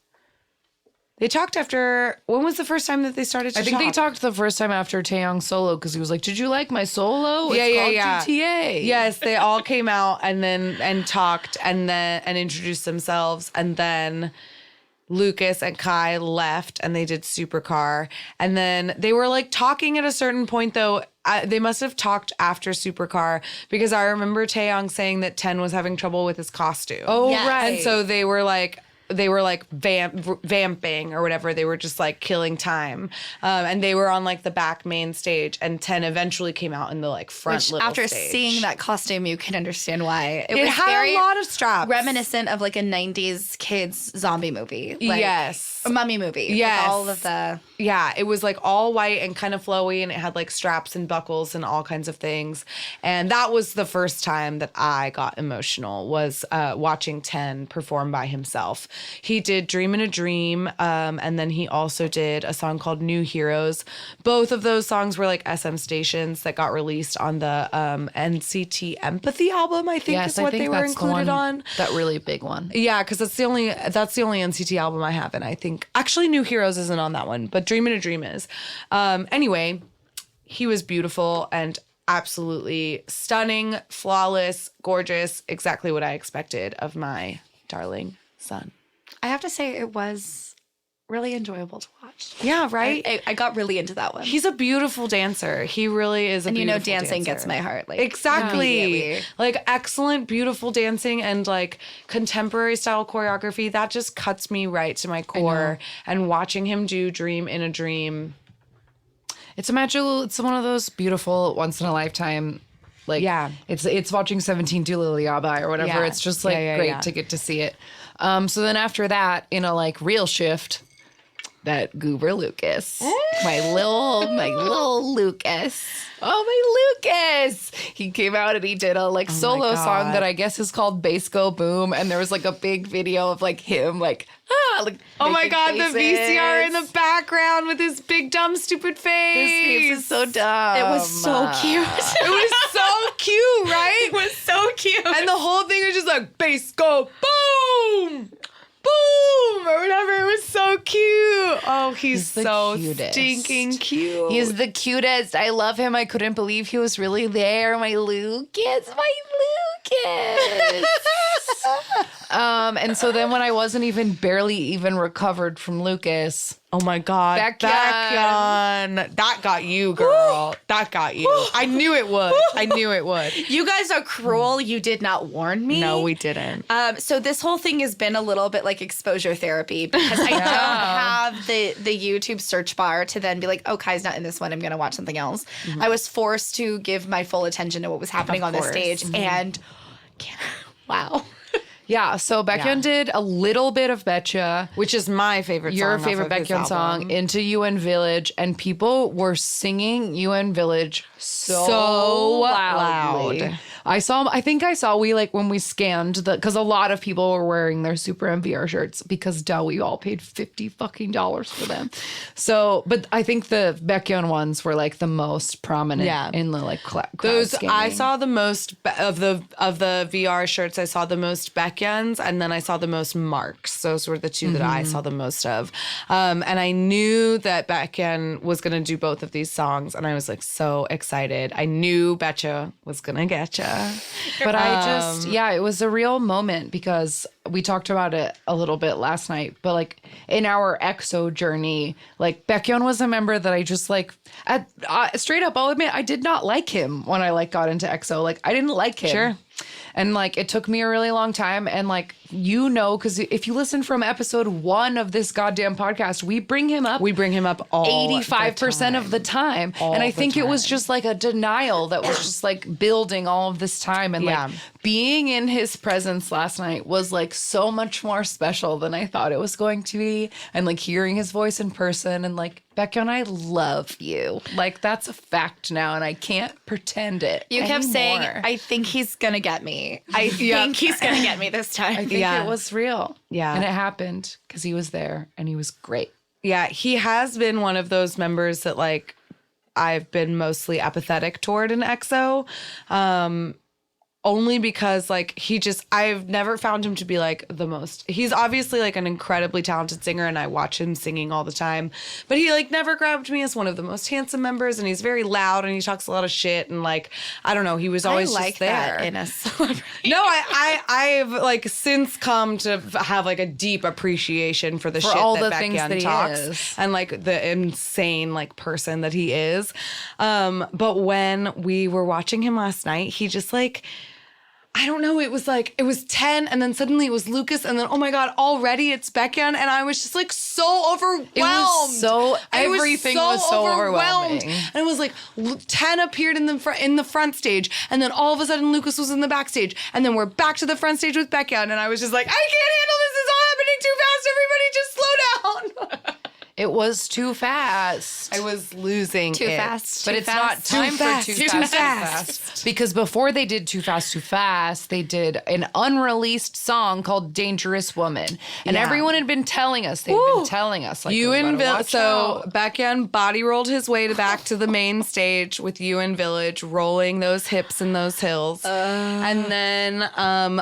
after, when was the first time that they started to talk? I think they talked the first time after Taeyong's solo because he was like, "Did you like my solo? It's called GTA." Yes, they all came out and talked and introduced themselves, and then Lucas and Kai left and they did Supercar, and then they were like talking at a certain point though. They must have talked after Supercar because I remember Taeyong saying that 10 was having trouble with his costume. Oh, Yes. right. And so they were like, like vamping or whatever. They were just like killing time. And they were on like the back main stage, and 10 eventually came out in the like front Which, little after stage. seeing that costume, you can understand why. It was had very a lot of straps. reminiscent of like a 90s kids zombie movie. Like, Yes. A mummy movie. Yes. With all of the... Yeah, it was like all white and kind of flowy, and it had like straps and buckles and all kinds of things. And that was the first time that I got emotional, was watching 10 perform by himself. He did Dream in a Dream, and then he also did a song called New Heroes. Both of those songs were like SM stations that got released on the NCT Empathy album, I think is what they were included on. That really big one. Yeah, because that's the only NCT album I have, and I think actually New Heroes isn't on that one, but Dream in a Dream is. Anyway, he was beautiful and absolutely stunning, flawless, gorgeous, exactly what I expected of my darling son. I have to say, it was really enjoyable to watch. Yeah, right? I got really into that one. He's a beautiful dancer. He really is a and beautiful dancing dancer. gets my heart. Like, Exactly. immediately. Like excellent, beautiful dancing and like contemporary style choreography. That just cuts me right to my core. And watching him do Dream in a Dream. It's a magical. It's one of those beautiful, once in a lifetime. Like, Yeah. it's watching 17 do Liliaba or whatever. Yeah. It's just like great to get to see it. So then after that, in a like real shift, that goober Lucas, my little Lucas. Oh, my Lucas. He came out and he did a like solo song that I guess is called Bass Go Boom. And there was like a big video of like him like, like Oh my making God, faces. the VCR in the background with his big, dumb, stupid face. His face is so dumb. It was so cute. It was so cute, right? It was so cute. And the whole thing was just like, bass go boom, boom, or whatever. It was so cute. Oh, he's the so cutest. stinking cute. He's the cutest. I love him. I couldn't believe he was really there. My Lucas. And so then when I wasn't barely even recovered from Lucas, oh my God. Baekhyun. That got you, girl. That got you. I knew it would. You guys are cruel. You did not warn me. No, we didn't. So this whole thing has been a little bit like exposure therapy because I don't have the YouTube search bar to then be like, oh, Kai's not in this one. I'm going to watch something else. I was forced to give my full attention to what was happening on this stage. And wow. yeah. So Baekhyun did a little bit of Betcha, Which is my favorite song. your favorite off of his Baekhyun song, album. into UN Village, and people were singing UN Village so loudly. loud. I think I saw when we scanned because a lot of people were wearing their SuperM VR shirts because we all paid $50 fucking for them. So, but I think the Baekhyun ones were like the most prominent in the like crowd scanning. I saw the most of the VR shirts. I saw the most Baekhyun's, and then I saw the most Marks. Those were the two that I saw the most of. And I knew that Baekhyun was going to do both of these songs, and I was like so excited. I knew Betcha was going to get ya. But it was a real moment because we talked about it a little bit last night, but like in our EXO journey, like Baekhyun was a member that I just like, straight up, I'll admit, I did not like him when I like got into EXO. Like I didn't like him. Sure. And like it took me a really long time. And like, because if you listen from episode 1 of this goddamn podcast, we bring him up all 85% of the time. And I think it was just like a denial that was just like building all of this time. And like being in his presence last night was like so much more special than I thought it was going to be. And like hearing his voice in person and like, Baekhyun, I love you. Like that's a fact now and I can't pretend it You kept anymore. saying, I think he's going to get me. I think he's going to get me this time. I think it was real. Yeah. And it happened because he was there and he was great. Yeah, he has been one of those members that like I've been mostly apathetic toward in EXO. Only because like I've never found him to be like the most, he's obviously like an incredibly talented singer and I watch him singing all the time, but he like never grabbed me as one of the most handsome members, and he's very loud and he talks a lot of shit and like, I don't know, he was always I like just there. that in a celebrity. No, I've like since come to have like a deep appreciation for the shit all that the things Baekhyun that he talks is. and like the insane like person that he is. But when we were watching him last night, he just like, I don't know, it was 10 and then suddenly it was Lucas and then, oh my God, already it's Baekhyun. And I was just like so overwhelmed. Everything was so overwhelming. And it was like 10 appeared in the front stage. And then all of a sudden Lucas was in the backstage. And then we're back to the front stage with Baekhyun. And I was just like, I can't handle this. It's all happening too fast. Everybody just slow down. It was too fast. I was losing Too it. fast. But too it's fast. not time Too for fast. too Too fast, too fast. fast. Because before they did Too Fast, Too Fast, they did an unreleased song called Dangerous Woman. And Yeah. everyone had been telling us, like, Yoon Village. So Baekhyun body rolled his way back to the main stage with Yoon Village, rolling those hips and those hills. And then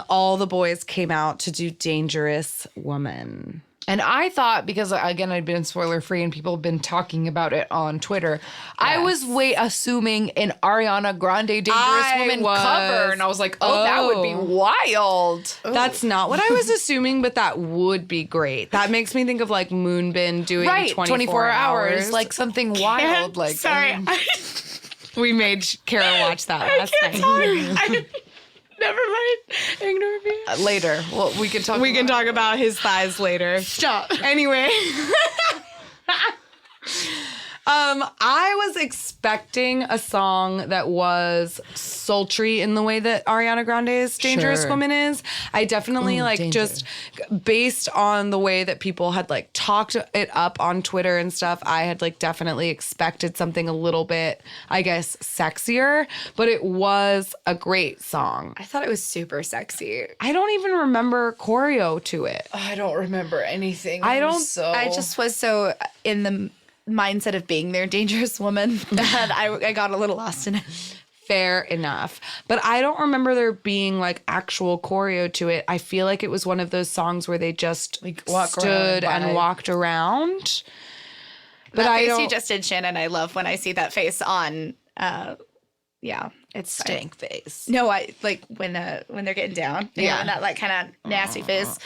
all the boys came out to do Dangerous Woman. And I thought, because again, I'd been spoiler free and people have been talking about it on Twitter, I was assuming an Ariana Grande Dangerous Woman cover. And I was like, that would be wild. That's not what I was assuming, but that would be great. That makes me think of like Moonbin doing 24 hours. Like something wild. Like, Sorry. We made Kara watch that last night. Never mind. Ignore me. Later. Well, we can talk We can talk about his thighs later. Stop. Anyway. I was expecting a song that was sultry in the way that Ariana Grande's Dangerous Sure. Woman is. I definitely danger. just based on the way that people had like talked it up on Twitter and stuff, I had like definitely expected something a little bit, I guess, sexier, but it was a great song. I thought it was super sexy. I don't even remember choreo to it. I don't remember anything. I don't- I just was so in the mindset of being their dangerous woman that I got a little lost in it. Fair enough. But I don't remember there being like actual choreo to it. I feel like it was one of those songs where they just Like, walk stood around, and vibe. walked around. But That I face don't you just did, Shannon, I love when I see that face on yeah, it's fine. stank face. No, I like when they're getting down. Yeah. And that like kind of nasty face.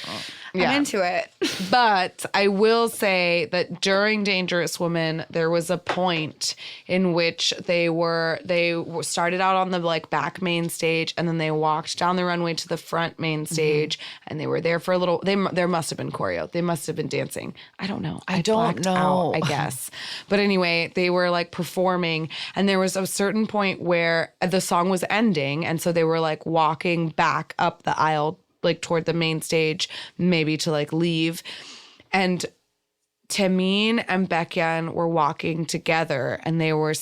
Yeah. I'm into it. But I will say that during Dangerous Woman, there was a point in which they started out on the like back main stage, and then they walked down the runway to the front main stage, and they were there for a little. There must have been choreo. They must have been dancing. I don't know. I don't blacked know. out, I guess. But anyway, they were like performing, and there was a certain point where the song was ending, and so they were like walking back up the aisle, like toward the main stage, maybe to like leave. And Taemin and Baekhyun were walking together, and they were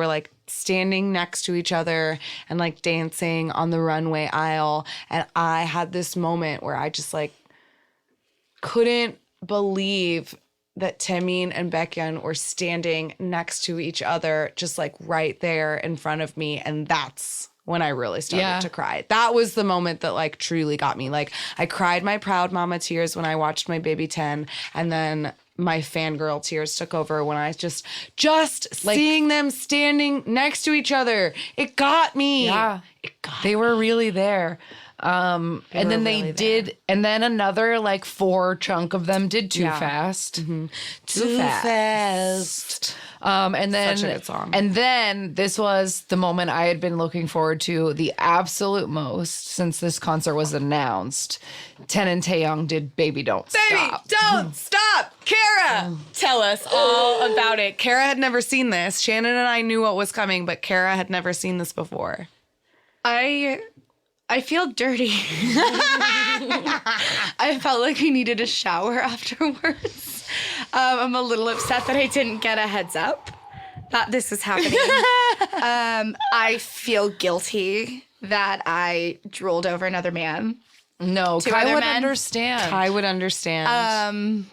like standing next to each other and like dancing on the runway aisle. And I had this moment where I just like couldn't believe that Taemin and Baekhyun were standing next to each other, just like right there in front of me. And that's when I really started to cry. That was the moment that like truly got me. Like I cried my proud mama tears when I watched my baby 10, and then my fangirl tears took over when I just like, seeing them standing next to each other. It got me. Yeah. It got They were really there. And then they did, and then another like 4 chunk of them did Too Fast. Too fast. And then Such a good song. And then this was the moment I had been looking forward to the absolute most since this concert was announced. Ten and Taeyong did Baby Don't Baby, Stop. don't stop. Kara, tell us all about it. Kara had never seen this. Shannon and I knew what was coming, but Kara had never seen this before. I feel dirty. I felt like I needed a shower afterwards. I'm a little upset that I didn't get a heads up that this was happening. I feel guilty that I drooled over another man. No, Two Kai other would men. understand. I would understand.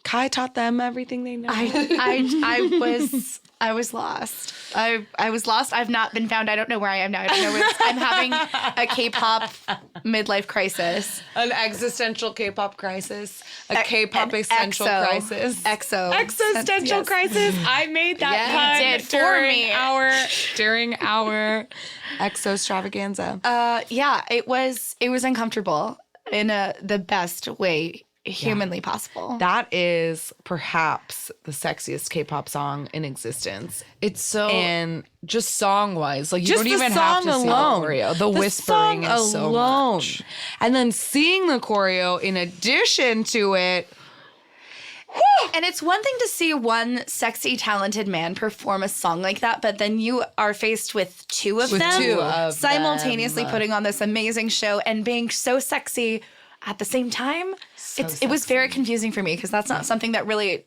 Kai taught them everything they know. I was lost. I was lost. I've not been found. I don't know where I am now. I don't know where I'm having a K-pop midlife crisis. An existential K-pop crisis. A K-pop An essential crisis. Existential crisis. I made that Yeah, you did for me. during our EXO extravaganza. Yeah, it was uncomfortable in the best way humanly possible. That is perhaps the sexiest K-pop song in existence. It's so And just song wise, like you just don't even the have song to see alone. the choreo. The whispering song is so alone. much. And then seeing the choreo in addition to it. And it's one thing to see one sexy, talented man perform a song like that, but then you are faced with two of them two of simultaneously them. putting on this amazing show and being so sexy at the same time. It was very confusing for me because that's not something that really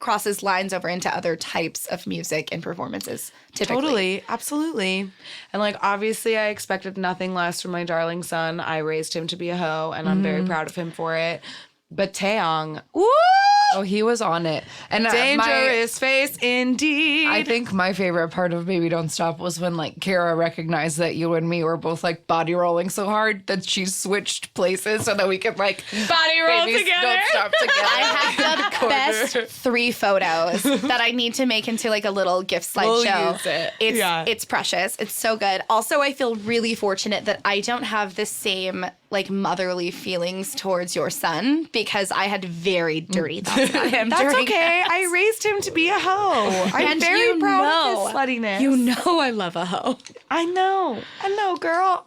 crosses lines over into other types of music and performances typically. Totally, absolutely. And like obviously I expected nothing less from my darling son. I raised him to be a hoe and I'm very proud of him for it. But Taeyong, woo! Oh, he was on it. And Dangerous face indeed. I think my favorite part of Baby Don't Stop was when like Kara recognized that you and me were both like body rolling so hard that she switched places so that we could like body roll Babies together. Don't Stop together. I have the best 3 photos that I need to make into like a little gift slideshow. use it. It's precious. It's so good. Also, I feel really fortunate that I don't have the same like motherly feelings towards your son because I had very dirty thoughts about him. That's during okay. I raised him to be a hoe. I'm And very you proud know- of his sluttiness. You know I love a hoe. I know, girl.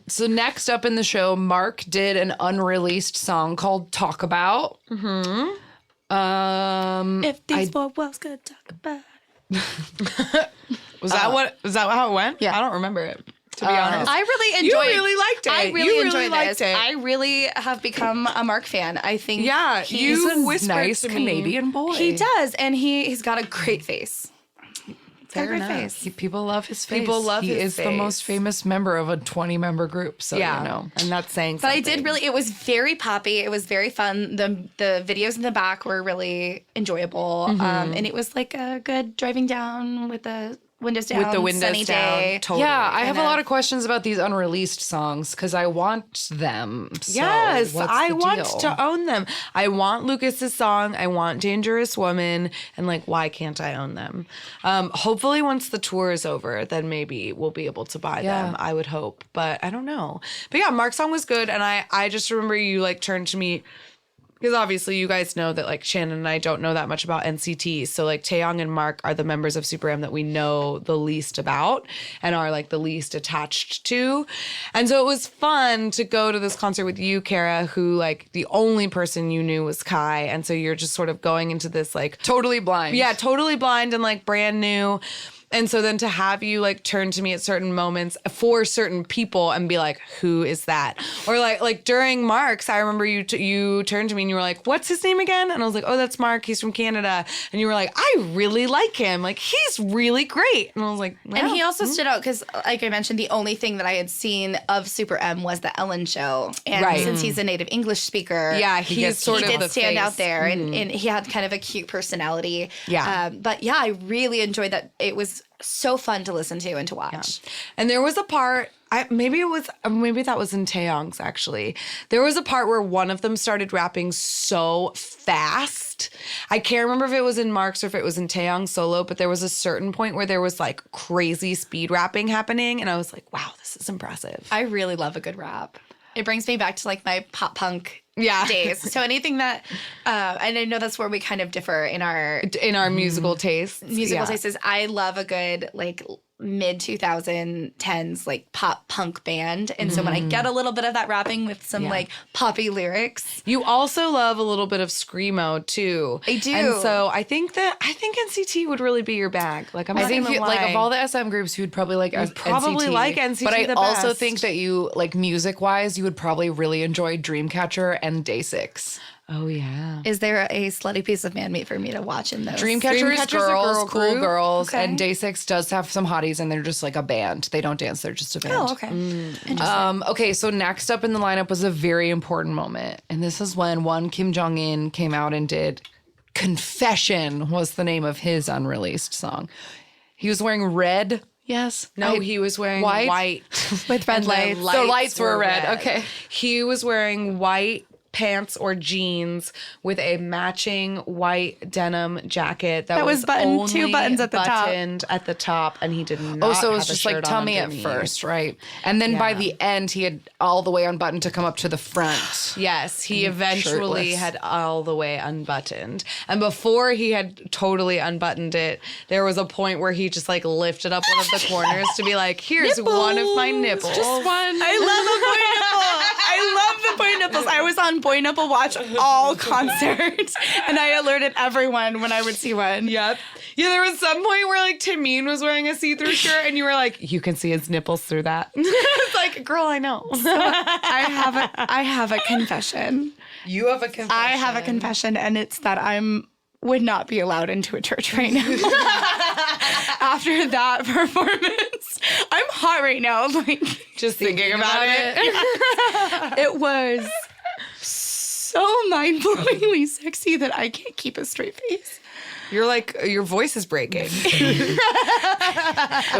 So next up in the show, Mark did an unreleased song called Talk About. If these four walls could talk about. Was that how it went? Yeah. I don't remember it. To be honest, I really enjoyed. You really liked it. I You really really enjoyed liked this. it. I really have become a Mark fan. I think. Yeah, He's you a whispered nice to me. Canadian boy. He does, and he's got a great face. He's got a Fair great enough. face. People love his face. People love he his is the face. most famous member of a 20-member group. So Yeah, you know. and that's saying But something. I did really. It was very poppy. It was very fun. The videos in the back were really enjoyable, and it was like a good driving down with the windows down, with the windows sunny down. day. Totally. Yeah, I have a kinda- lot of questions about these unreleased songs because I want them. So Yes, what's I the want deal? to own them. I want Lucas's song. I want Dangerous Woman. And like, why can't I own them? Hopefully once the tour is over, then maybe we'll be able to buy them. I would hope, but I don't know. But yeah, Mark's song was good. And I just remember you like turned to me because obviously you guys know that like Shannon and I don't know that much about NCT. So like Taeyong and Mark are the members of SuperM that we know the least about and are like the least attached to. And so it was fun to go to this concert with you, Kara, who like the only person you knew was Kai. And so you're just sort of going into this like Totally blind. yeah, totally blind and like brand new. And so then to have you like turn to me at certain moments for certain people and be like, who is that? Or like during Mark's, I remember you turned to me and you were like, what's his name again? And I was like, oh, that's Mark. He's from Canada. And you were like, I really like him. Like, he's really great. And I was like, well, And he also stood out because, like I mentioned, the only thing that I had seen of SuperM was the Ellen show. And Right. since he's a native English speaker, yeah, he's gets sort he of did the stand face. out there, and he had kind of a cute personality. Yeah. But yeah, I really enjoyed that. It was so fun to listen to and to watch. And there was a part, maybe that was in Taeyong's actually. There was a part where one of them started rapping so fast. I can't remember if it was in Mark's or if it was in Taeyong's solo, but there was a certain point where there was like crazy speed rapping happening. And I was like, wow, this is impressive. I really love a good rap. It brings me back to like my pop punk days. So anything that, and I know that's where we kind of differ in our musical tastes. musical Yeah. tastes. Is I love a good like mid 2010s like pop punk band, and so when I get a little bit of that rapping with some like poppy lyrics, You also love a little bit of screamo too. I do. And so I think NCT would really be your bag. Like I'm I not think gonna you, lie. like of all the SM groups, you would probably like probably NCT. like NCT But I the also best. think that you like music wise, you would probably really enjoy Dreamcatcher and Day 6. Oh yeah. is there a slutty piece of man meat for me to watch in those? Dreamcatcher is Dreamcatcher's a girls, girl cool group. girls, Okay. and Day 6 does have some hotties, and they're just like a band. They don't dance; they're just a band. Oh, okay. Interesting. Okay, so next up in the lineup was a very important moment, and this is when one Kim Jong-un came out and did "Confession" was the name of his unreleased song. He was wearing red. Yes. No, he was wearing white With red and the lights. The lights were red. Okay. He was wearing white pants or jeans with a matching white denim jacket that was buttoned, only 2 buttons at the top. buttoned at the top, and he did not. Oh, so it was have a just like shirt on tummy at underneath. first, right? And then by Yeah. the end, he had all the way unbuttoned to come up to the front. Yes, he eventually shirtless. had all the way unbuttoned. And before he had totally unbuttoned it, there was a point where he just like lifted up one of the corners to be like, here's one of my nipples. Just one. I love a boy nipple. I love the boy nipples. I was on Boy Nipple Watch all concert, and I alerted everyone when I would see one. Yep. Yeah, there was some point where like Timeen was wearing a see-through shirt and you were like, you can see his nipples through that. It's like, girl, I know. I have a confession. You have a confession. I have a confession, and it's that would not be allowed into a church right now. After that performance, I'm hot right now. Like, Just thinking about it. it was so mind-blowingly sexy that I can't keep a straight face. You're like, your voice is breaking. It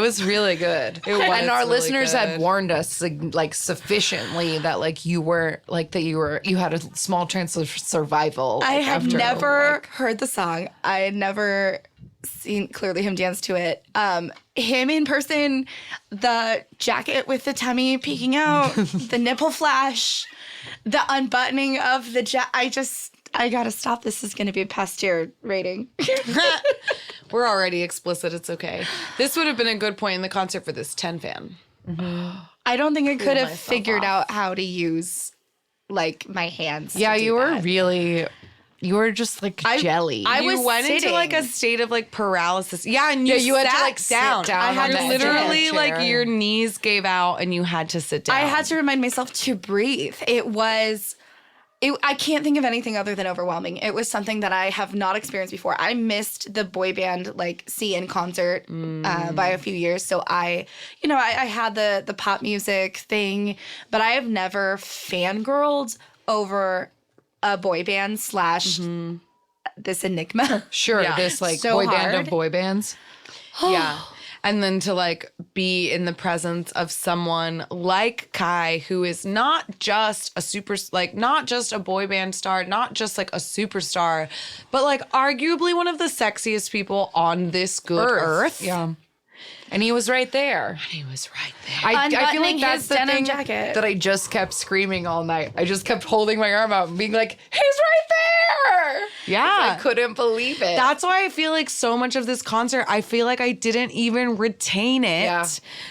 was really good. It was and our really listeners had good. warned us like sufficiently that like you had a small chance of survival. I like, had after, never like- heard the song. I had never seen clearly him dance to it. Him in person, the jacket with the tummy peeking out, the nipple flash, the unbuttoning of the I gotta stop. This is gonna be a past year rating. We're already explicit. It's okay. This would have been a good point in the concert for this 10 fan. I don't think I could have myself figured off. out how to use like my hands. Yeah, to do you were that. really. You were just like jelly. I You was went into like a sitting. state of like paralysis. Yeah, and you you had sat to like down. sit down. I had on to the You're edge of the literally like chair. your knees gave out and you had to sit down. I had to remind myself to breathe. I can't think of anything other than overwhelming. It was something that I have not experienced before. I missed the boy band like see in concert by a few years. So I had the pop music thing, but I have never fangirled over a boy band / this enigma. Sure, Yeah. this like So boy band hard. of boy bands. Yeah. And then to like be in the presence of someone like Kai, who is not just not just a boy band star, not just like a superstar, but like arguably one of the sexiest people on this good earth. Yeah. And he was right there. He was right there. I feel Unbuttoning like that's his the denim thing jacket. that I just kept screaming all night. I just kept holding my arm out and being like, he's right there. Yeah. I couldn't believe it. That's why I feel like so much of this concert, I feel like I didn't even retain it Yeah.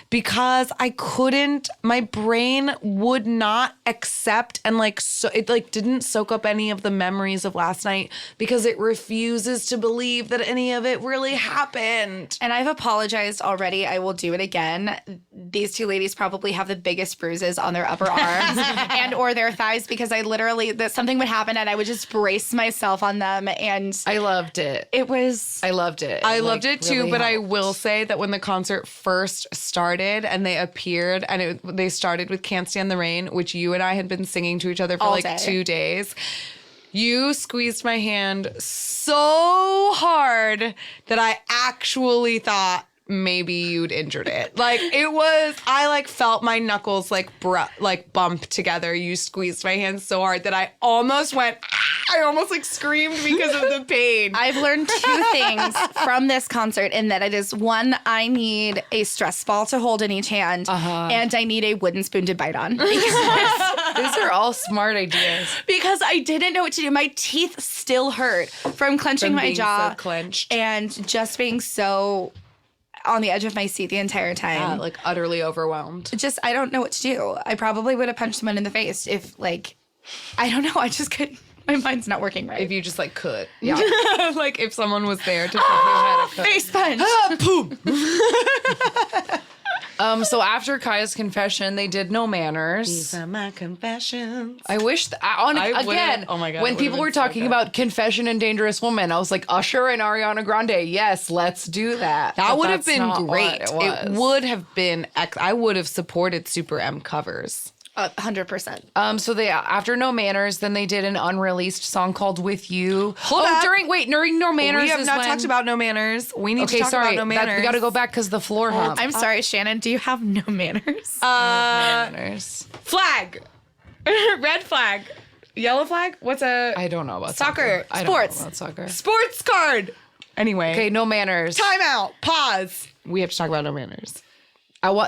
because I couldn't, my brain would not accept and it didn't soak up any of the memories of last night because it refuses to believe that any of it really happened. And I've apologized already. I will do it again. These two ladies probably have the biggest bruises on their upper arms and or their thighs because I literally that something would happen and I would just brace myself on them, and I loved it. it was I loved it. I loved it too, really but I helped. will say that when the concert first started and they appeared and they started with Can't Stand the Rain, which you and I had been singing to each other for All like day. 2 days, you squeezed my hand so hard that I actually thought maybe you'd injured it. Like it was, I like felt my knuckles like bump together. You squeezed my hand so hard that I almost went, I almost like screamed because of the pain. I've learned 2 things from this concert in that it is one, I need a stress ball to hold in each hand, and I need a wooden spoon to bite on. These are all smart ideas. Because I didn't know what to do. My teeth still hurt from clenching From my being jaw so clenched. and just being so on the edge of my seat the entire time. Like utterly overwhelmed. Just, I don't know what to do. I probably would have punched someone in the face if, like, I don't know. I just couldn't. My mind's not working right. If you just like could. Yeah. Like if someone was there to tell you how to cook. Face punch. So after Kaya's confession, they did No Manners. These are my confessions. I wish would've- again. oh my God, when it people would've were been so talking good. about Confession and Dangerous Woman, I was like, Usher and Ariana Grande. Yes, let's do that. That But would have that's been not great. what It was. would have been. I would have supported SuperM covers. 100%. So they after No Manners, then they did an unreleased song called With You. Hold up. during No Manners. We have is not when- talked about No Manners. We need Okay, to talk sorry. about No Manners. We got to go back because the floor hump. I'm sorry, Shannon. Do you have no manners? Manners. Flag. Red flag. Yellow flag? What's a I don't know about Soccer. I don't know Sports. about soccer. sports card? Anyway. Okay, no manners. Time out. Pause. We have to talk about no manners.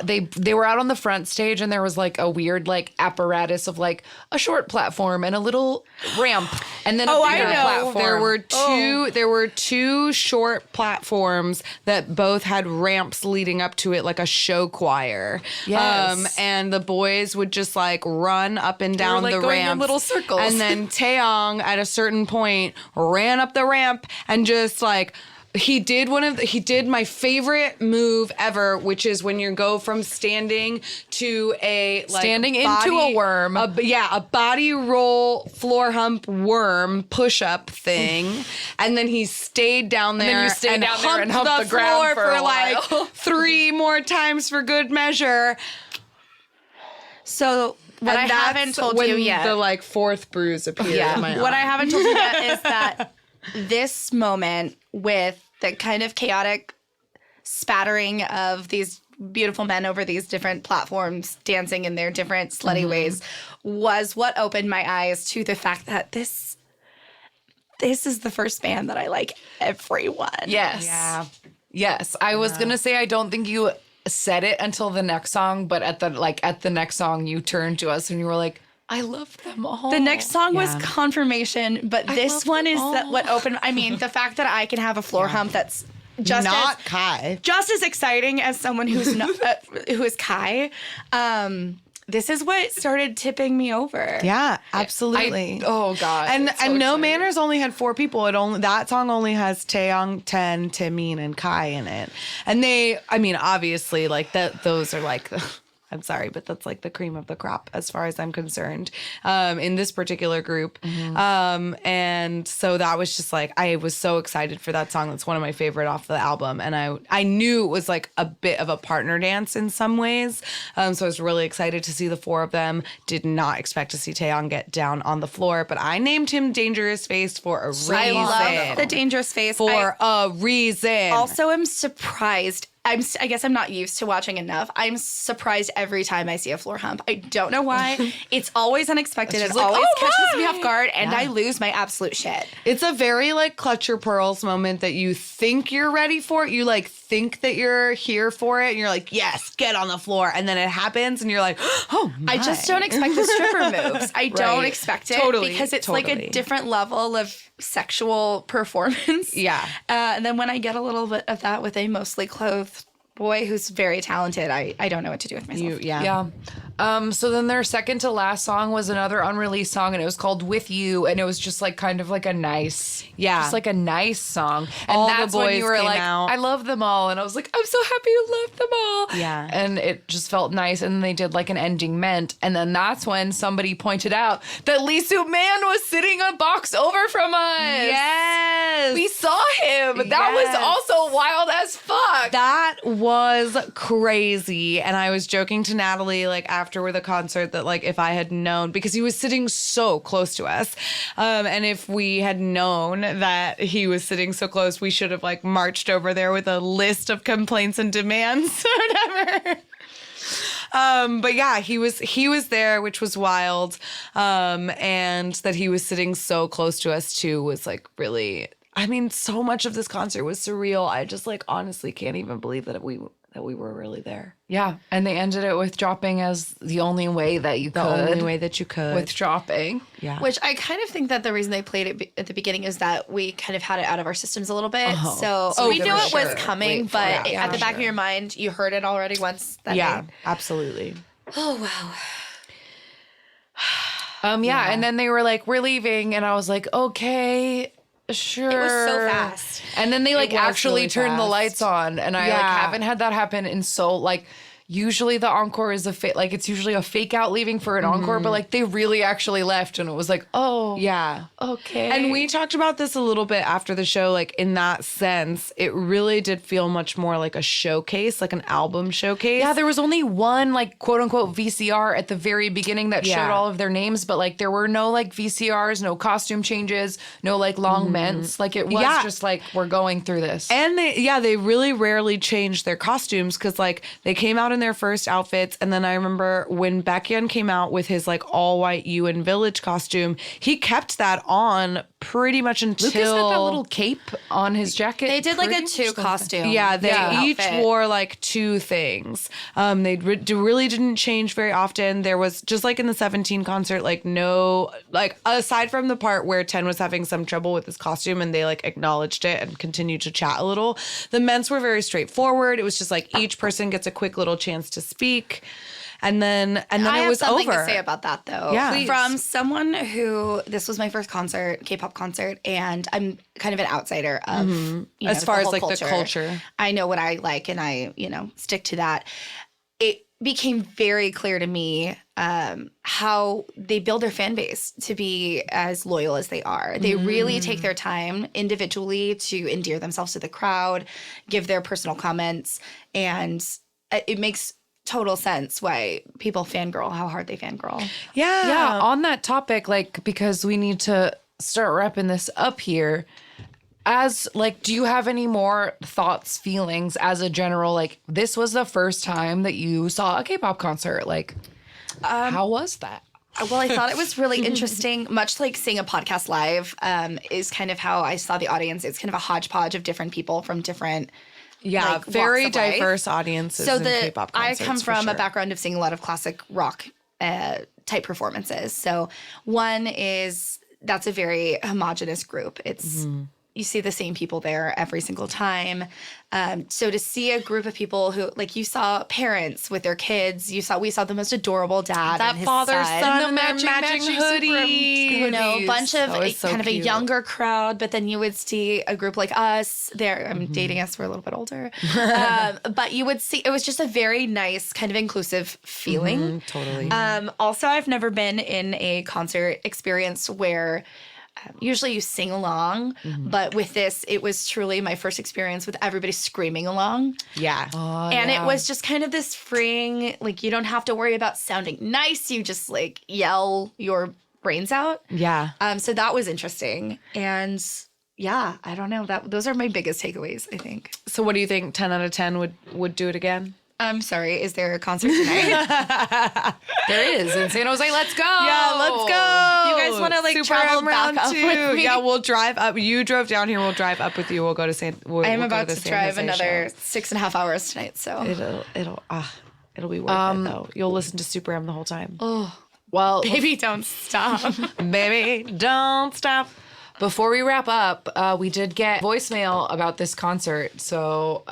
They were out on the front stage and there was like a weird like apparatus of like a short platform and a little ramp and then a bigger platform. There were two short platforms that both had ramps leading up to it, like a show choir. Yes. And the boys would just like run up and down like the going in ramp, little circles. And then Taeyong at a certain point ran up the ramp and just like. He did my favorite move ever, which is when you go from standing to a like Standing into a worm. a body roll floor hump worm push up thing, and then he stayed down there. then you stayed down there and humped humped the ground floor for a like while. 3 more times for good measure. So what I And haven't that's told when you yet. the like 4th bruise appeared. in my What I eye. haven't told you yet is that this moment with the kind of chaotic spattering of these beautiful men over these different platforms dancing in their different slutty ways was what opened my eyes to the fact that this is the first band that I like everyone. Yes. Yeah. Yes. I was gonna say I don't think you said it until the next song, but at the next song you turned to us and you were like, I love them all. The next song was Yeah. Confirmation, but this love one them is all. what opened. I mean, the fact that I can have a floor hump that's just Not as Kai. just as exciting as someone who's not who is Kai. This is what started tipping me over. Yeah, absolutely. oh God. And it's so No exciting. Manners only had 4 people. That song only has Taeyong, Ten, Taemin, and Kai in it. And obviously, like those are like. I'm sorry, but that's like the cream of the crop as far as I'm concerned in this particular group. And so that was just like, I was so excited for that song. That's one of my favorite off the album. And I knew it was like a bit of a partner dance in some ways. So I was really excited to see the 4 of them. Did not expect to see Taeyong get down on the floor, but I named him Dangerous Face for a reason. I love the Dangerous Face. For a reason. Also am surprised. I guess I'm not used to watching enough. I'm surprised every time I see a floor hump. I don't know why. It's always unexpected. It like, always oh catches me my! off guard, and I lose my absolute shit. It's a very like clutch your pearls moment that you think you're ready for it. You like think that you're here for it and you're like, yes, get on the floor. And then it happens and you're like, oh my. I just don't expect the stripper moves. I don't expect it Totally, because it's like totally. a different level of sexual performance. Yeah. And then when I get a little bit of that with a mostly clothed boy who's very talented, I don't know what to do with myself. Yeah. So then their second to last song was another unreleased song and it was called With You and it was just like kind of like a nice song. And All the that's when you boys were came like, out. I love them all. And I was like, I'm so happy you love them all. Yeah. And it just felt nice. And then they did like an ending ment. And then that's when somebody pointed out that Lee Soo-man was sitting a box over from us. Yes. We saw him. That was Yes. also wild as fuck. That was crazy. And I was joking to Natalie like after the concert that like if I had known, because he was sitting so close to us, and if we had known that he was sitting so close, we should have like marched over there with a list of complaints and demands or whatever. But yeah, he was there, which was wild. And that he was sitting so close to us too was like really, I mean, so much of this concert was surreal. I just like honestly can't even believe that we were really there. Yeah, and they ended it with dropping as the only way that you could. The only way that you could. With dropping. Yeah. Which I kind of think that the reason they played it at the beginning is that we kind of had it out of our systems a little bit. So we for knew it was sure. coming, Wait for but it. at the back of your mind, you heard it already once that Yeah, night. absolutely. Oh, wow. Yeah, and then they were like, we're leaving. And I was like, okay, sure. It was so fast. And then they like was actually really turned the fast. lights on. And I like Yeah. haven't had that happen in so like usually the encore is it's usually a fake out leaving for an encore, but like they really actually left and it was like, oh Yeah. okay. And we talked about this a little bit after the show. Like in that sense, it really did feel much more like a showcase, like an album showcase. yeah, there was only one like quote unquote VCR at the very beginning that showed Yeah. all of their names, but like there were no like VCRs, no costume changes, no like long ments. Like it was Yeah. just like we're going through this. And they really rarely changed their costumes because like they came out in in their first outfits. And then I remember when Baekhyun came out with his like all white UN Village costume, he kept that on pretty much until Lucas had that little cape on his jacket. They did like a pretty 2 much the- costume. Yeah, they each outfit. wore like 2 things. They really didn't change very often. There was just like in the 17 concert, like no, like aside from the part where 10 was having some trouble with his costume and they like acknowledged it and continued to chat a little, the men's were very straightforward. It was just like each person gets a quick little chance to speak. And then I it have was something over. to say about that, though. Yeah. Please. From someone who this was my first concert, K-pop concert, and I'm kind of an outsider of you know, As far as whole like the culture. I know what I like, and I stick to that. It became very clear to me how they build their fan base to be as loyal as they are. They really take their time individually to endear themselves to the crowd, give their personal comments, and it makes total sense why people fangirl, how hard they fangirl. Yeah, on that topic, like, because we need to start wrapping this up here. As like, do you have any more thoughts, feelings as a general, like, this was the first time that you saw a K-pop concert? Like, how was that? Well, I thought it was really interesting, much like seeing a podcast live is kind of how I saw the audience. It's kind of a hodgepodge of different people from different like, very walks of life. diverse audiences So in K-pop I concerts. come for from sure. a background of seeing a lot of classic rock type performances. So one is that's a very homogenous group. It's you see the same people there every single time. So to see a group of people who, like, you saw parents with their kids, we saw the most adorable dad that and his father son. son the and their matching hoodie. A bunch of That was so kind of a cute. younger crowd, but then you would see a group like us. I'm dating us, we're a little bit older. But you would see, it was just a very nice kind of inclusive feeling. Totally. Also, I've never been in a concert experience where usually you sing along, but with this, it was truly my first experience with everybody screaming along. Yeah. And it was just kind of this freeing, like, you don't have to worry about sounding nice. You just like yell your brains out. Yeah. So that was interesting. And yeah, I don't know. Those are my biggest takeaways, I think. So what do you think 10 out of 10 would do it again? I'm sorry. Is there a concert tonight? There is in San Jose. Let's go. Yeah, let's go. You guys wanna, like, travel back up with me? Yeah, we'll drive up. You drove down here. We'll drive up with you. We'll go to San. I am about to drive another 6.5 hours tonight. So It'll be worth it though. You'll listen to SuperM the whole time. Well, baby, don't stop. Baby, don't stop. before we wrap up, we did get voicemail about this concert. So,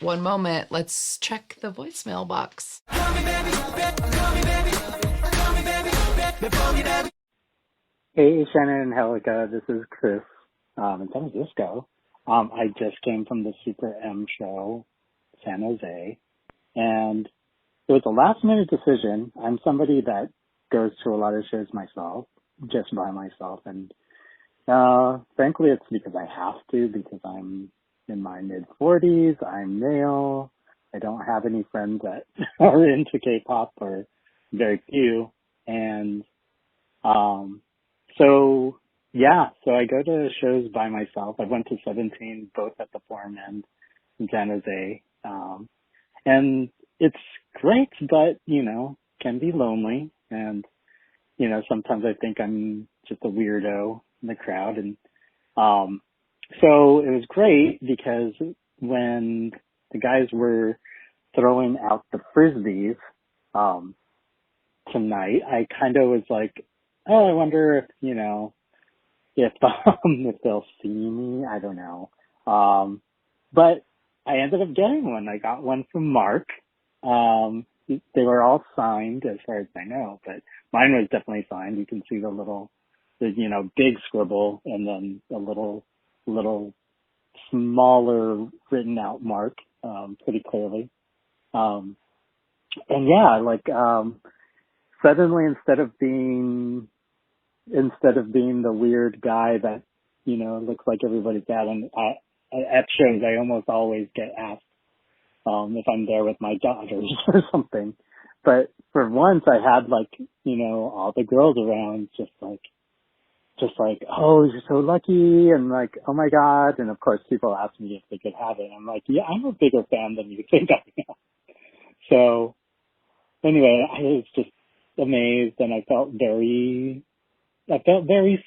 one moment, let's check the voicemail box. Hey, Shannon and Helica, this is Chris in San Francisco. I just came from the SuperM show, San Jose, and it was a last-minute decision. I'm somebody that goes to a lot of shows myself, just by myself, and frankly, it's because I have to, because I'm in my mid-40s, I'm male, I don't have any friends that are into K-pop, or very few, and so I go to shows by myself. I went to 17, both at the Forum and in San Jose. And it's great, but, can be lonely. And, sometimes I think I'm just a weirdo in the crowd. And so it was great because when the guys were throwing out the Frisbees tonight, I kind of was like, oh, I wonder if, if they'll see me. I don't know. But I ended up getting one. I got one from Mark. They were all signed as far as I know, but mine was definitely signed. You can see the big scribble and then a little smaller written out Mark, pretty clearly. Suddenly instead of being the weird guy that, looks like everybody's dad, and at shows, I almost always get asked, if I'm there with my daughters or something. But for once I had all the girls around just like, oh, you're so lucky, and like, oh my God. And of course people ask me if they could have it. I'm like, yeah, I'm a bigger fan than you think I am. So, anyway, I was just amazed, and I felt very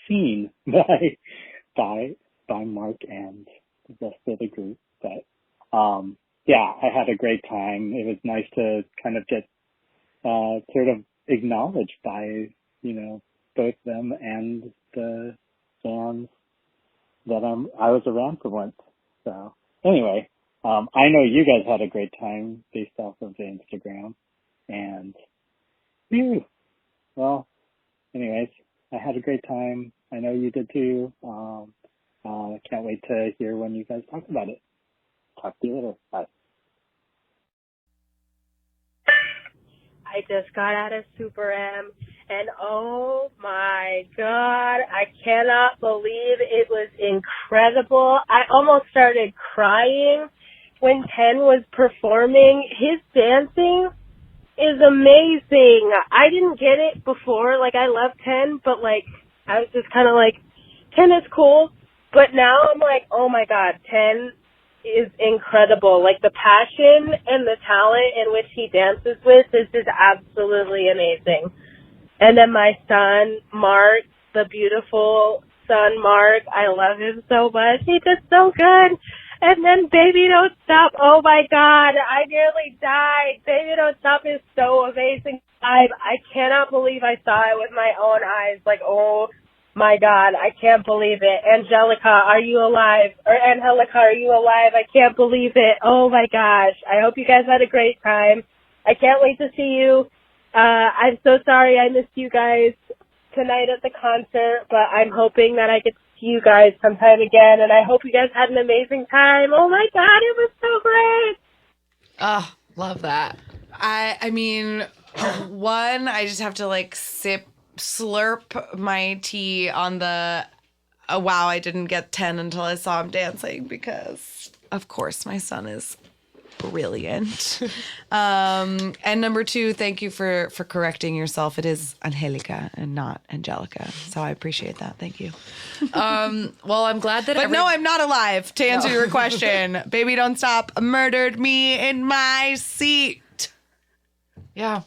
seen by Mark and the rest of the group. But yeah, I had a great time. It was nice to kind of get sort of acknowledged by, both them and the fans that I was around for once. So anyway, I know you guys had a great time based off of the Instagram, and well, anyways, I had a great time. I know you did too. Can't wait to hear when you guys talk about it. Talk to you later. Bye. I just got out of SuperM, and oh my God, I cannot believe it was incredible. I almost started crying when Ten was performing. His dancing is amazing. I didn't get it before. I love Ten, but I was just kind of Ten is cool. But now I'm oh my God, Ten is incredible. The passion and the talent in which he dances with is just absolutely amazing. And then my son, Mark, the beautiful son, Mark, I love him so much. He's just so good. And then Baby Don't Stop. Oh my God, I nearly died. Baby Don't Stop is so amazing. I cannot believe I saw it with my own eyes. Oh my God, I can't believe it. Angelica, are you alive? Or Angelica, are you alive? I can't believe it. Oh my gosh. I hope you guys had a great time. I can't wait to see you. I'm so sorry I missed you guys tonight at the concert, but I'm hoping that I get to see you guys sometime again, and I hope you guys had an amazing time. Oh my God, it was so great. Oh, love that. I mean, one, I just have to slurp my tea on the wow, I didn't get 10 until I saw him dancing, because of course my son is brilliant. And number two, thank you for correcting yourself. It is Angelica and not Angelica. So I appreciate that. Thank you. Well, I'm glad that But no, I'm not alive, to answer your question. Baby Don't Stop murdered me in my seat. Yeah.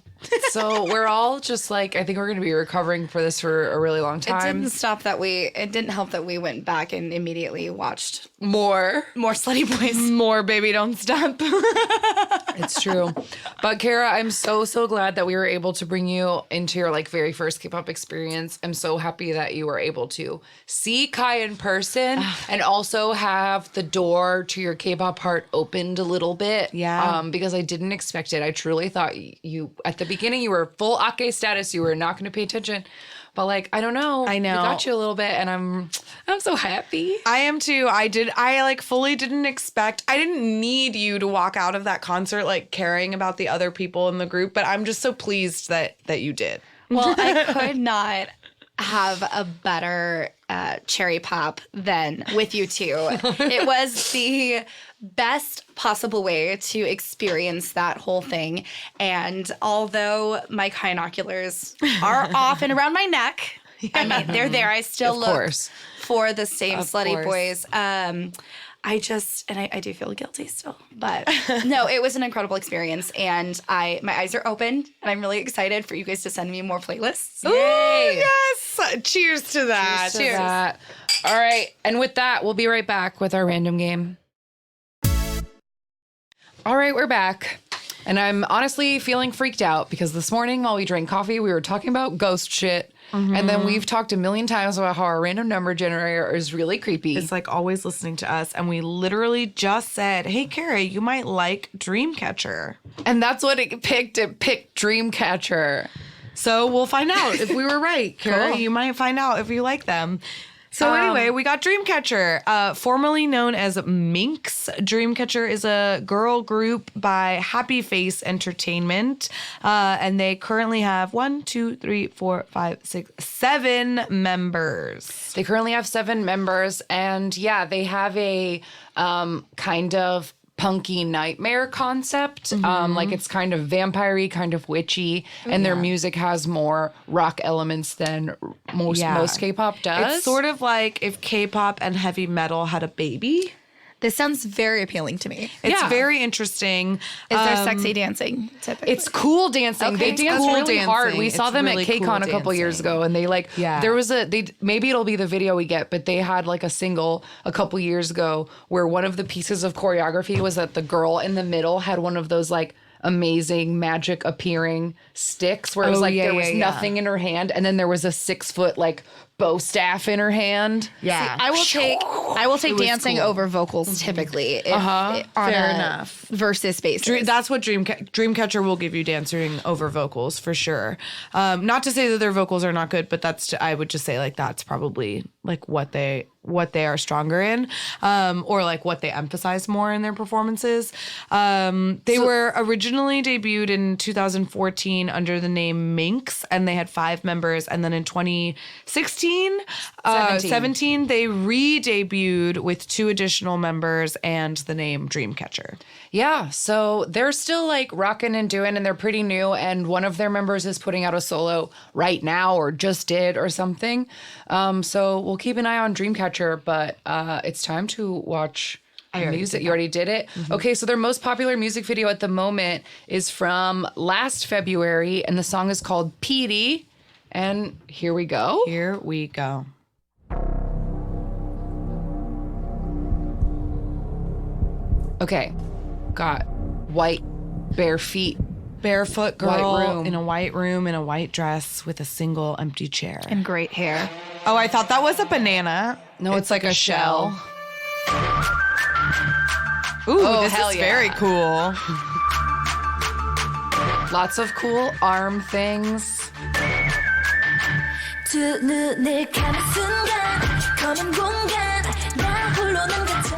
So we're all just I think we're going to be recovering for this for a really long time. It didn't help that we went back and immediately watched More Slutty Boys. More Baby Don't Stop. It's true. But Kara, I'm so glad that we were able to bring you into your very first K-pop experience. I'm so happy that you were able to see Kai in person and also have the door to your K-pop heart opened a little bit. Yeah. Because I didn't expect it. I truly thought you at the beginning you were full akgae status. You were not going to pay attention. But I don't know. I know. We got you a little bit, and I'm so happy. I am too. I fully didn't expect. I didn't need you to walk out of that concert caring about the other people in the group, but I'm just so pleased that you did. Well, I could not have a better cherry pop than with you two. It was the best possible way to experience that whole thing. And although my binoculars are off and around my neck, I mean, they're there. I still look for the same Slutty Boys. I do feel guilty still, but no, it was an incredible experience, and my eyes are open, and I'm really excited for you guys to send me more playlists. Yay! Ooh, yes! Cheers to that. Cheers to that. All right, and with that, we'll be right back with our random game. All right, we're back. And I'm honestly feeling freaked out because this morning while we drank coffee, we were talking about ghost shit. Mm-hmm. And then we've talked a million times about how our random number generator is really creepy. It's always listening to us. And we literally just said, hey, Carrie, you might like Dreamcatcher. And that's what it picked. It picked Dreamcatcher. So we'll find out if we were right, Carrie. Cool. You might find out if you like them. So anyway, we got Dreamcatcher, formerly known as Minx. Dreamcatcher is a girl group by Happy Face Entertainment, and they currently have 7 members. They currently have 7 members, and yeah, they have a kind of punky nightmare concept. Mm-hmm. It's kind of vampire-y, kind of witchy, and their music has more rock elements than most K-pop does. It's sort of like if K-pop and heavy metal had a baby. This sounds very appealing to me. It's Yeah. very interesting. Is there sexy dancing typically? It's cool dancing. Okay. They dance Cool really hard. dancing. We saw It's them really at KCON cool a couple years dancing. ago, and they Yeah. there was maybe it'll be the video we get, but they had like a single a couple years ago where one of the pieces of choreography was that the girl in the middle had one of those like amazing magic appearing sticks where it was Oh, like yeah, there was yeah, yeah. nothing in her hand, and then there was a 6-foot like bow staff in her hand. Yeah. I will take dancing cool. over vocals typically. If, on Fair a enough. Versus basis. That's what Dreamcatcher will give you, dancing over vocals for sure. Not to say that their vocals are not good, but I would just say like that's probably like what they are stronger in, or like what they emphasize more in their performances. They were originally debuted in 2014 under the name Minx, and they had 5 members. And then in 2017, they re-debuted with 2 additional members and the name Dreamcatcher. Yeah, so they're still like rocking and doing, and they're pretty new. And one of their members is putting out a solo right now, or just did, or something. So we'll keep an eye on Dreamcatcher, but it's time to watch music. You already did it? Mm-hmm. Okay, so their most popular music video at the moment is from last February, and the song is called Petey. And here we go. Here we go. Okay, got white, bare feet. Barefoot White girl room. in a white room in a white dress with a single empty chair. and great hair. Oh, I thought that was a banana. No, it's like a shell. Ooh, Oh, this hell is yeah. very cool. Lots of cool arm things.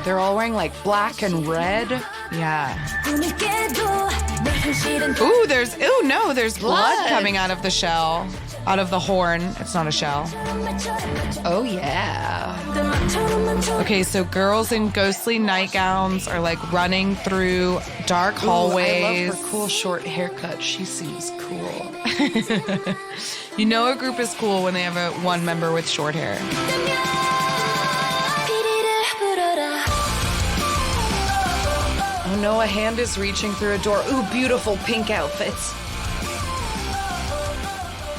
They're all wearing like black and red. Yeah. Ooh, there's blood Blood. coming out of the shell, out of the horn. It's not a shell. Oh yeah. Okay, so girls in ghostly nightgowns are like running through dark hallways. I love her cool short haircut. She seems cool. You know a group is cool when they have one member with short hair. Oh no, a hand is reaching through a door. Ooh, beautiful pink outfits.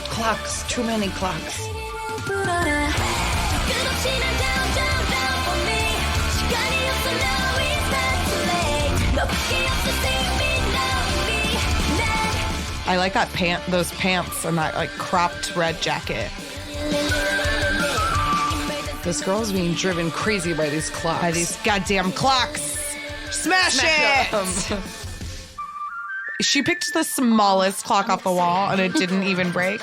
Clocks, too many clocks. I like that those pants and that like cropped red jacket. This girl's being driven crazy by these clocks. By these goddamn clocks. Smash it! She picked the smallest clock off the wall and it didn't even break.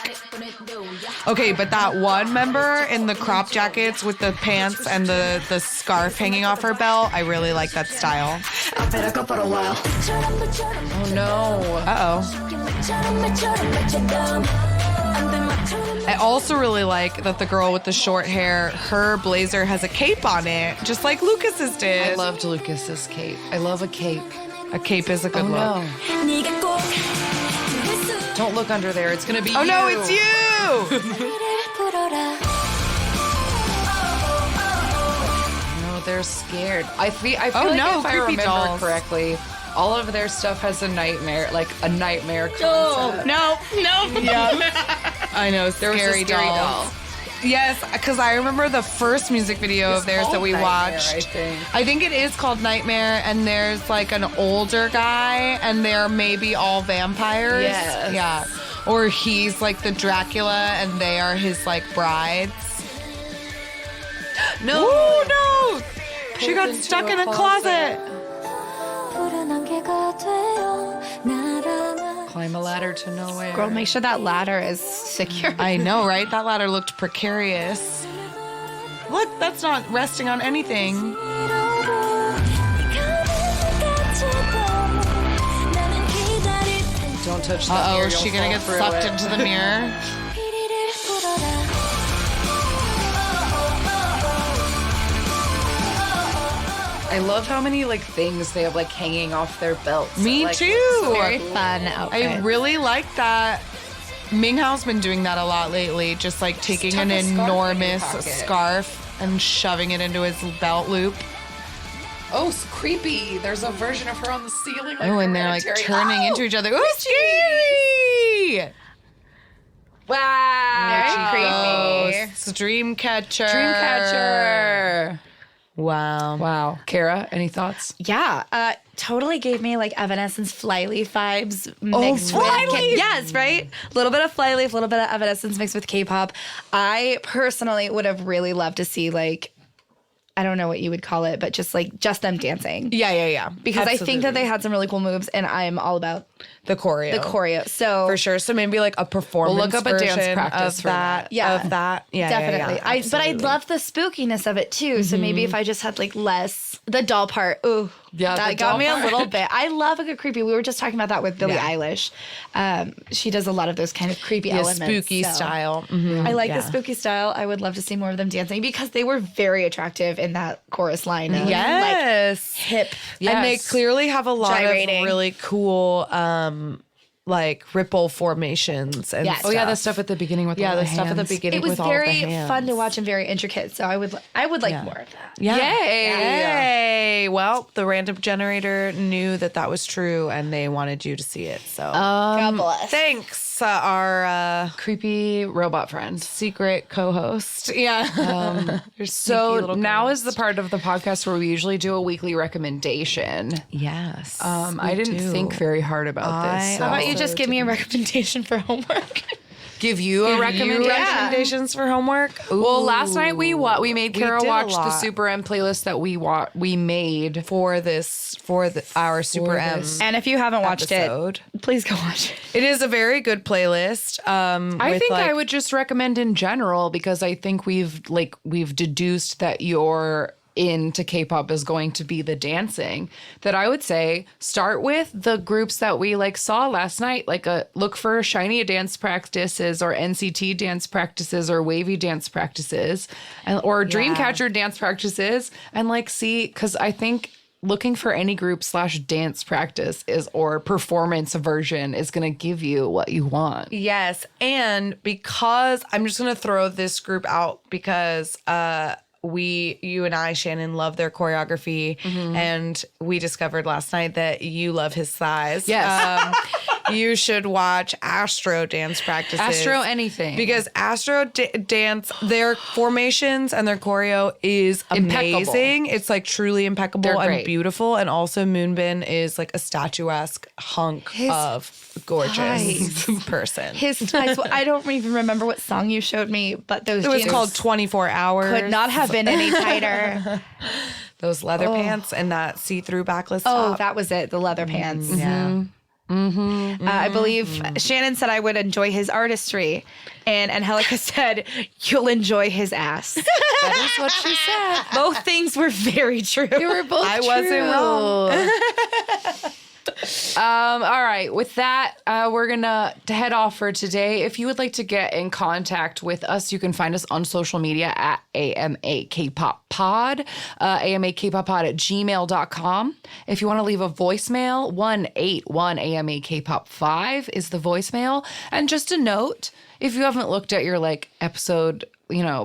Okay, but that one member in the crop jackets with the pants and the scarf hanging off her belt, I really like that style. Oh no. Uh-oh. I also really like that the girl with the short hair, her blazer has a cape on it, just like Lucas's did. I loved Lucas's cape. I love a cape. A cape is a good Oh look. no. Don't look under there. It's gonna be Oh you. no, it's you! No, they're scared. I feel Oh, like no, if I creepy remember dolls. correctly, all of their stuff has a nightmare concept. No. I know, There was a scary scary dolls. doll. Yes, because I remember the first music video of theirs that we called Nightmare, watched. I think. think it is called Nightmare, and there's like an older guy, and they're maybe all vampires. Yes. Yeah. Or he's like the Dracula, and they are his like brides. No. Oh no! She Pulled got into stuck a in a closet. Climb a ladder to nowhere. Girl, make sure that ladder is secure. I know, right? That ladder looked precarious. Look, that's not resting on anything. Don't touch the Uh-oh, mirror. is she you'll gonna fall get through sucked it. into the mirror? I love how many like things they have like hanging off their belts. Me Like, too. it's so Very cool. fun outfit. I really like that. Minghao's been doing that a lot lately, just like taking an tuck a scarf in your enormous pocket. scarf and shoving it into his belt loop. Oh, it's creepy. There's a version of her on the ceiling. Like and they're like Hereditary. turning into each other. Oh, scary! Wow. Very creepy. Dreamcatcher. Dreamcatcher. Wow. Wow. Kara, any thoughts? Yeah, totally gave me like Evanescence Flyleaf vibes mixed with Flyleaf! yes, right? A little bit of Flyleaf, a little bit of Evanescence mixed with K-pop. I personally would have really loved to see like, I don't know what you would call it, but just them dancing. Yeah. Because I think that they had some really cool moves, and I'm all about the choreo. the choreo. So For sure. So maybe like a performance We'll look up a dance version practice of for that. Yeah. Of that. Yeah. definitely. Yeah, But I love the spookiness of it too. So maybe if I just had like less the doll part. Ooh, Yeah, that the got doll me part. a little bit. I love a good creepy. We were just talking about that with Billie Eilish. She does a lot of those kind of creepy elements. spooky so. style. Mhm. I like the spooky style. I would love to see more of them dancing because they were very attractive in that chorus line. Of, Yes. like, hip. And they clearly have a lot Gyrating. of really cool like ripple formations and Yes. stuff. Oh yeah, the stuff at the beginning with all the the stuff at the hands. beginning It was with all the very hands. fun to watch and very intricate. So I would like more of that. Yeah. Yay. Yay. Well, the random generator knew that was true and they wanted you to see it. So God bless. thanks, our Creepy robot friend. secret co-host. Yeah. So now is the part of the podcast where we usually do a weekly recommendation. yes. I didn't think very hard about this. How about you Also just give me a recommendation for homework? give you a recommendation? recommendations for homework? Well, last night we made Kara did a watch the lot. SuperM playlist that we made. For our Super M this. And if you haven't watched episode. it, please go watch it. It is a very good playlist. I think I would just recommend in general because I think we've deduced that you're into K-pop is going to be the dancing. That I would say start with the groups that we saw last night. Look for Shiny dance practices or NCT dance practices or wavy dance practices or Dreamcatcher dance practices and see, because I think looking for any group / dance practice or performance version is going to give you what you want. Yes. And because I'm just going to throw this group out because you and I, Shannon, love their choreography. And we discovered last night that you love his thighs. Yes. You should watch Astro dance practices. Astro anything. Because Astro dance, their formations and their choreo is amazing. Impeccable. It's truly impeccable They're and great. beautiful. And also Moonbin is a statuesque hunk of gorgeous person. His thighs. Well, I don't even remember what song you showed me, but those It was jeans called 24 Hours. could not have been any tighter. Those leather pants and that see-through backless Oh, top. that was it. The leather pants. Yeah. I believe Shannon said I would enjoy his artistry, and Angelica said you'll enjoy his ass. That is what she said. Both things were very true. You were both I wasn't wrong. All right. With that, we're going to head off for today. If you would like to get in contact with us, you can find us on social media at AMAKPopPod, AMAKPopPod@gmail.com. If you want to leave a voicemail, 181-AMAKPop5 is the voicemail. And just a note, if you haven't looked at your episode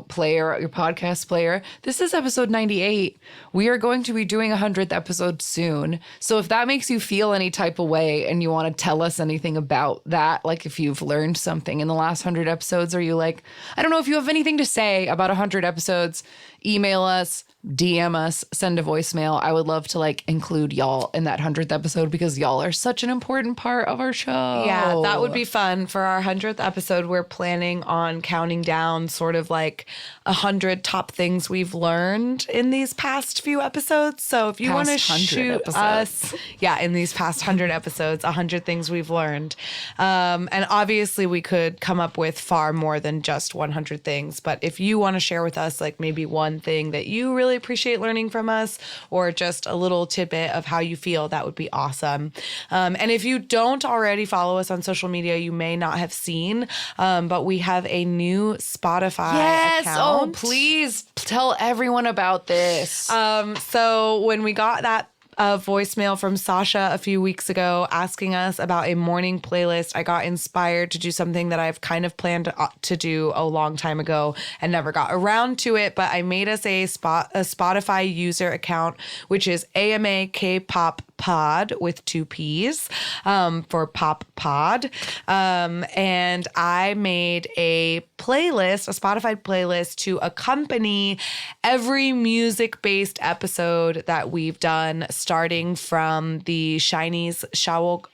player, your podcast player, this is episode 98. We are going to be doing 100th episode soon. So if that makes you feel any type of way and you want to tell us anything about that, if you've learned something in the last 100 episodes, or you I don't know, if you have anything to say about 100 episodes, email us, DM us, send a voicemail. I would love to include y'all in that 100th episode because y'all are such an important part of our show. Yeah, that would be fun. For our 100th episode, we're planning on counting down sort of 100 top things we've learned in these past few episodes. So if you want to Past 100 shoot episodes. us, in these past 100 episodes, 100 things we've learned. And obviously we could come up with far more than just 100 things. But if you want to share with us maybe one thing that you really appreciate learning from us, or just a little tidbit of how you feel, that would be awesome. And if you don't already follow us on social media, you may not have seen, but we have a new Spotify account. Oh, please tell everyone about this. So when we got that a voicemail from Sasha a few weeks ago asking us about a morning playlist. I got inspired to do something that I've kind of planned to do a long time ago and never got around to it, but I made us a Spotify user account, which is AMA Kpop Pod with 2 P's for Pop Pod. And I made a playlist, a Spotify playlist to accompany every music-based episode that we've done, starting from the Shiny's A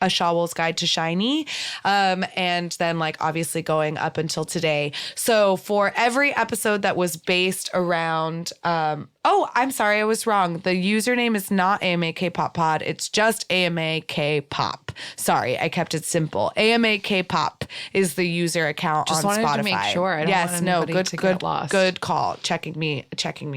Shawol's Guide to Shiny, and then like obviously going up until today. So for every episode that was based around oh, I'm sorry, I was wrong. The username is not AMA Kpop Pod. It's just AMA Kpop. Sorry, I kept it simple. AMA Kpop is the user account on Spotify. Just wanted to make sure. I don't want anybody to get lost. Good call. Checking me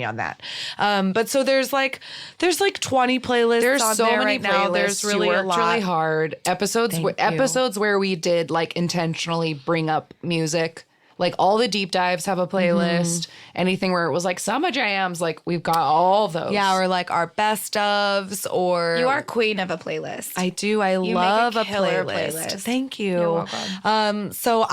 on that. But so there's like 20 playlists. There's on so there many right now. There's playlists. really You a worked lot. really hard. Episodes Thank you. where we did like intentionally bring up music. Like all the deep dives have a playlist. Anything where it was like summer jams, like we've got all those. Yeah, or like our best ofs, or You are queen of a playlist. I do. I You love make a a killer playlist. playlist. Thank you. You're welcome. So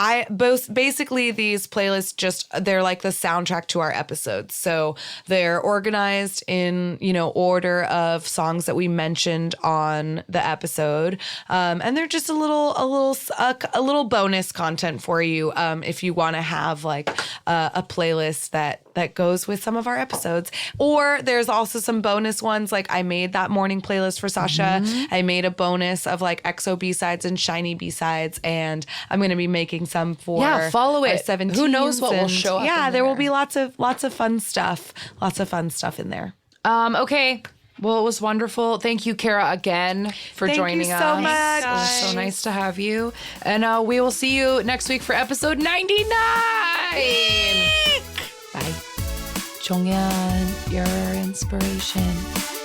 basically these playlists they're like the soundtrack to our episodes. So they're organized in, order of songs that we mentioned on the episode. And they're just a little bonus content for you. If you want to have like a playlist that goes with some of our episodes. Or there's also some bonus ones. Like I made that morning playlist for Sasha. I made a bonus of like EXO B-sides and Shiny B-sides. And I'm going to be making some for follow our it. 17s. Who knows what will show up Yeah, in there will there. be lots of fun stuff. Lots of fun stuff in there. Okay. Well, it was wonderful. Thank you, Kara, again for joining us. Thank you so much. It was so nice to have you. And we will see you next week for episode 99. Bye. Jonghyun, your inspiration.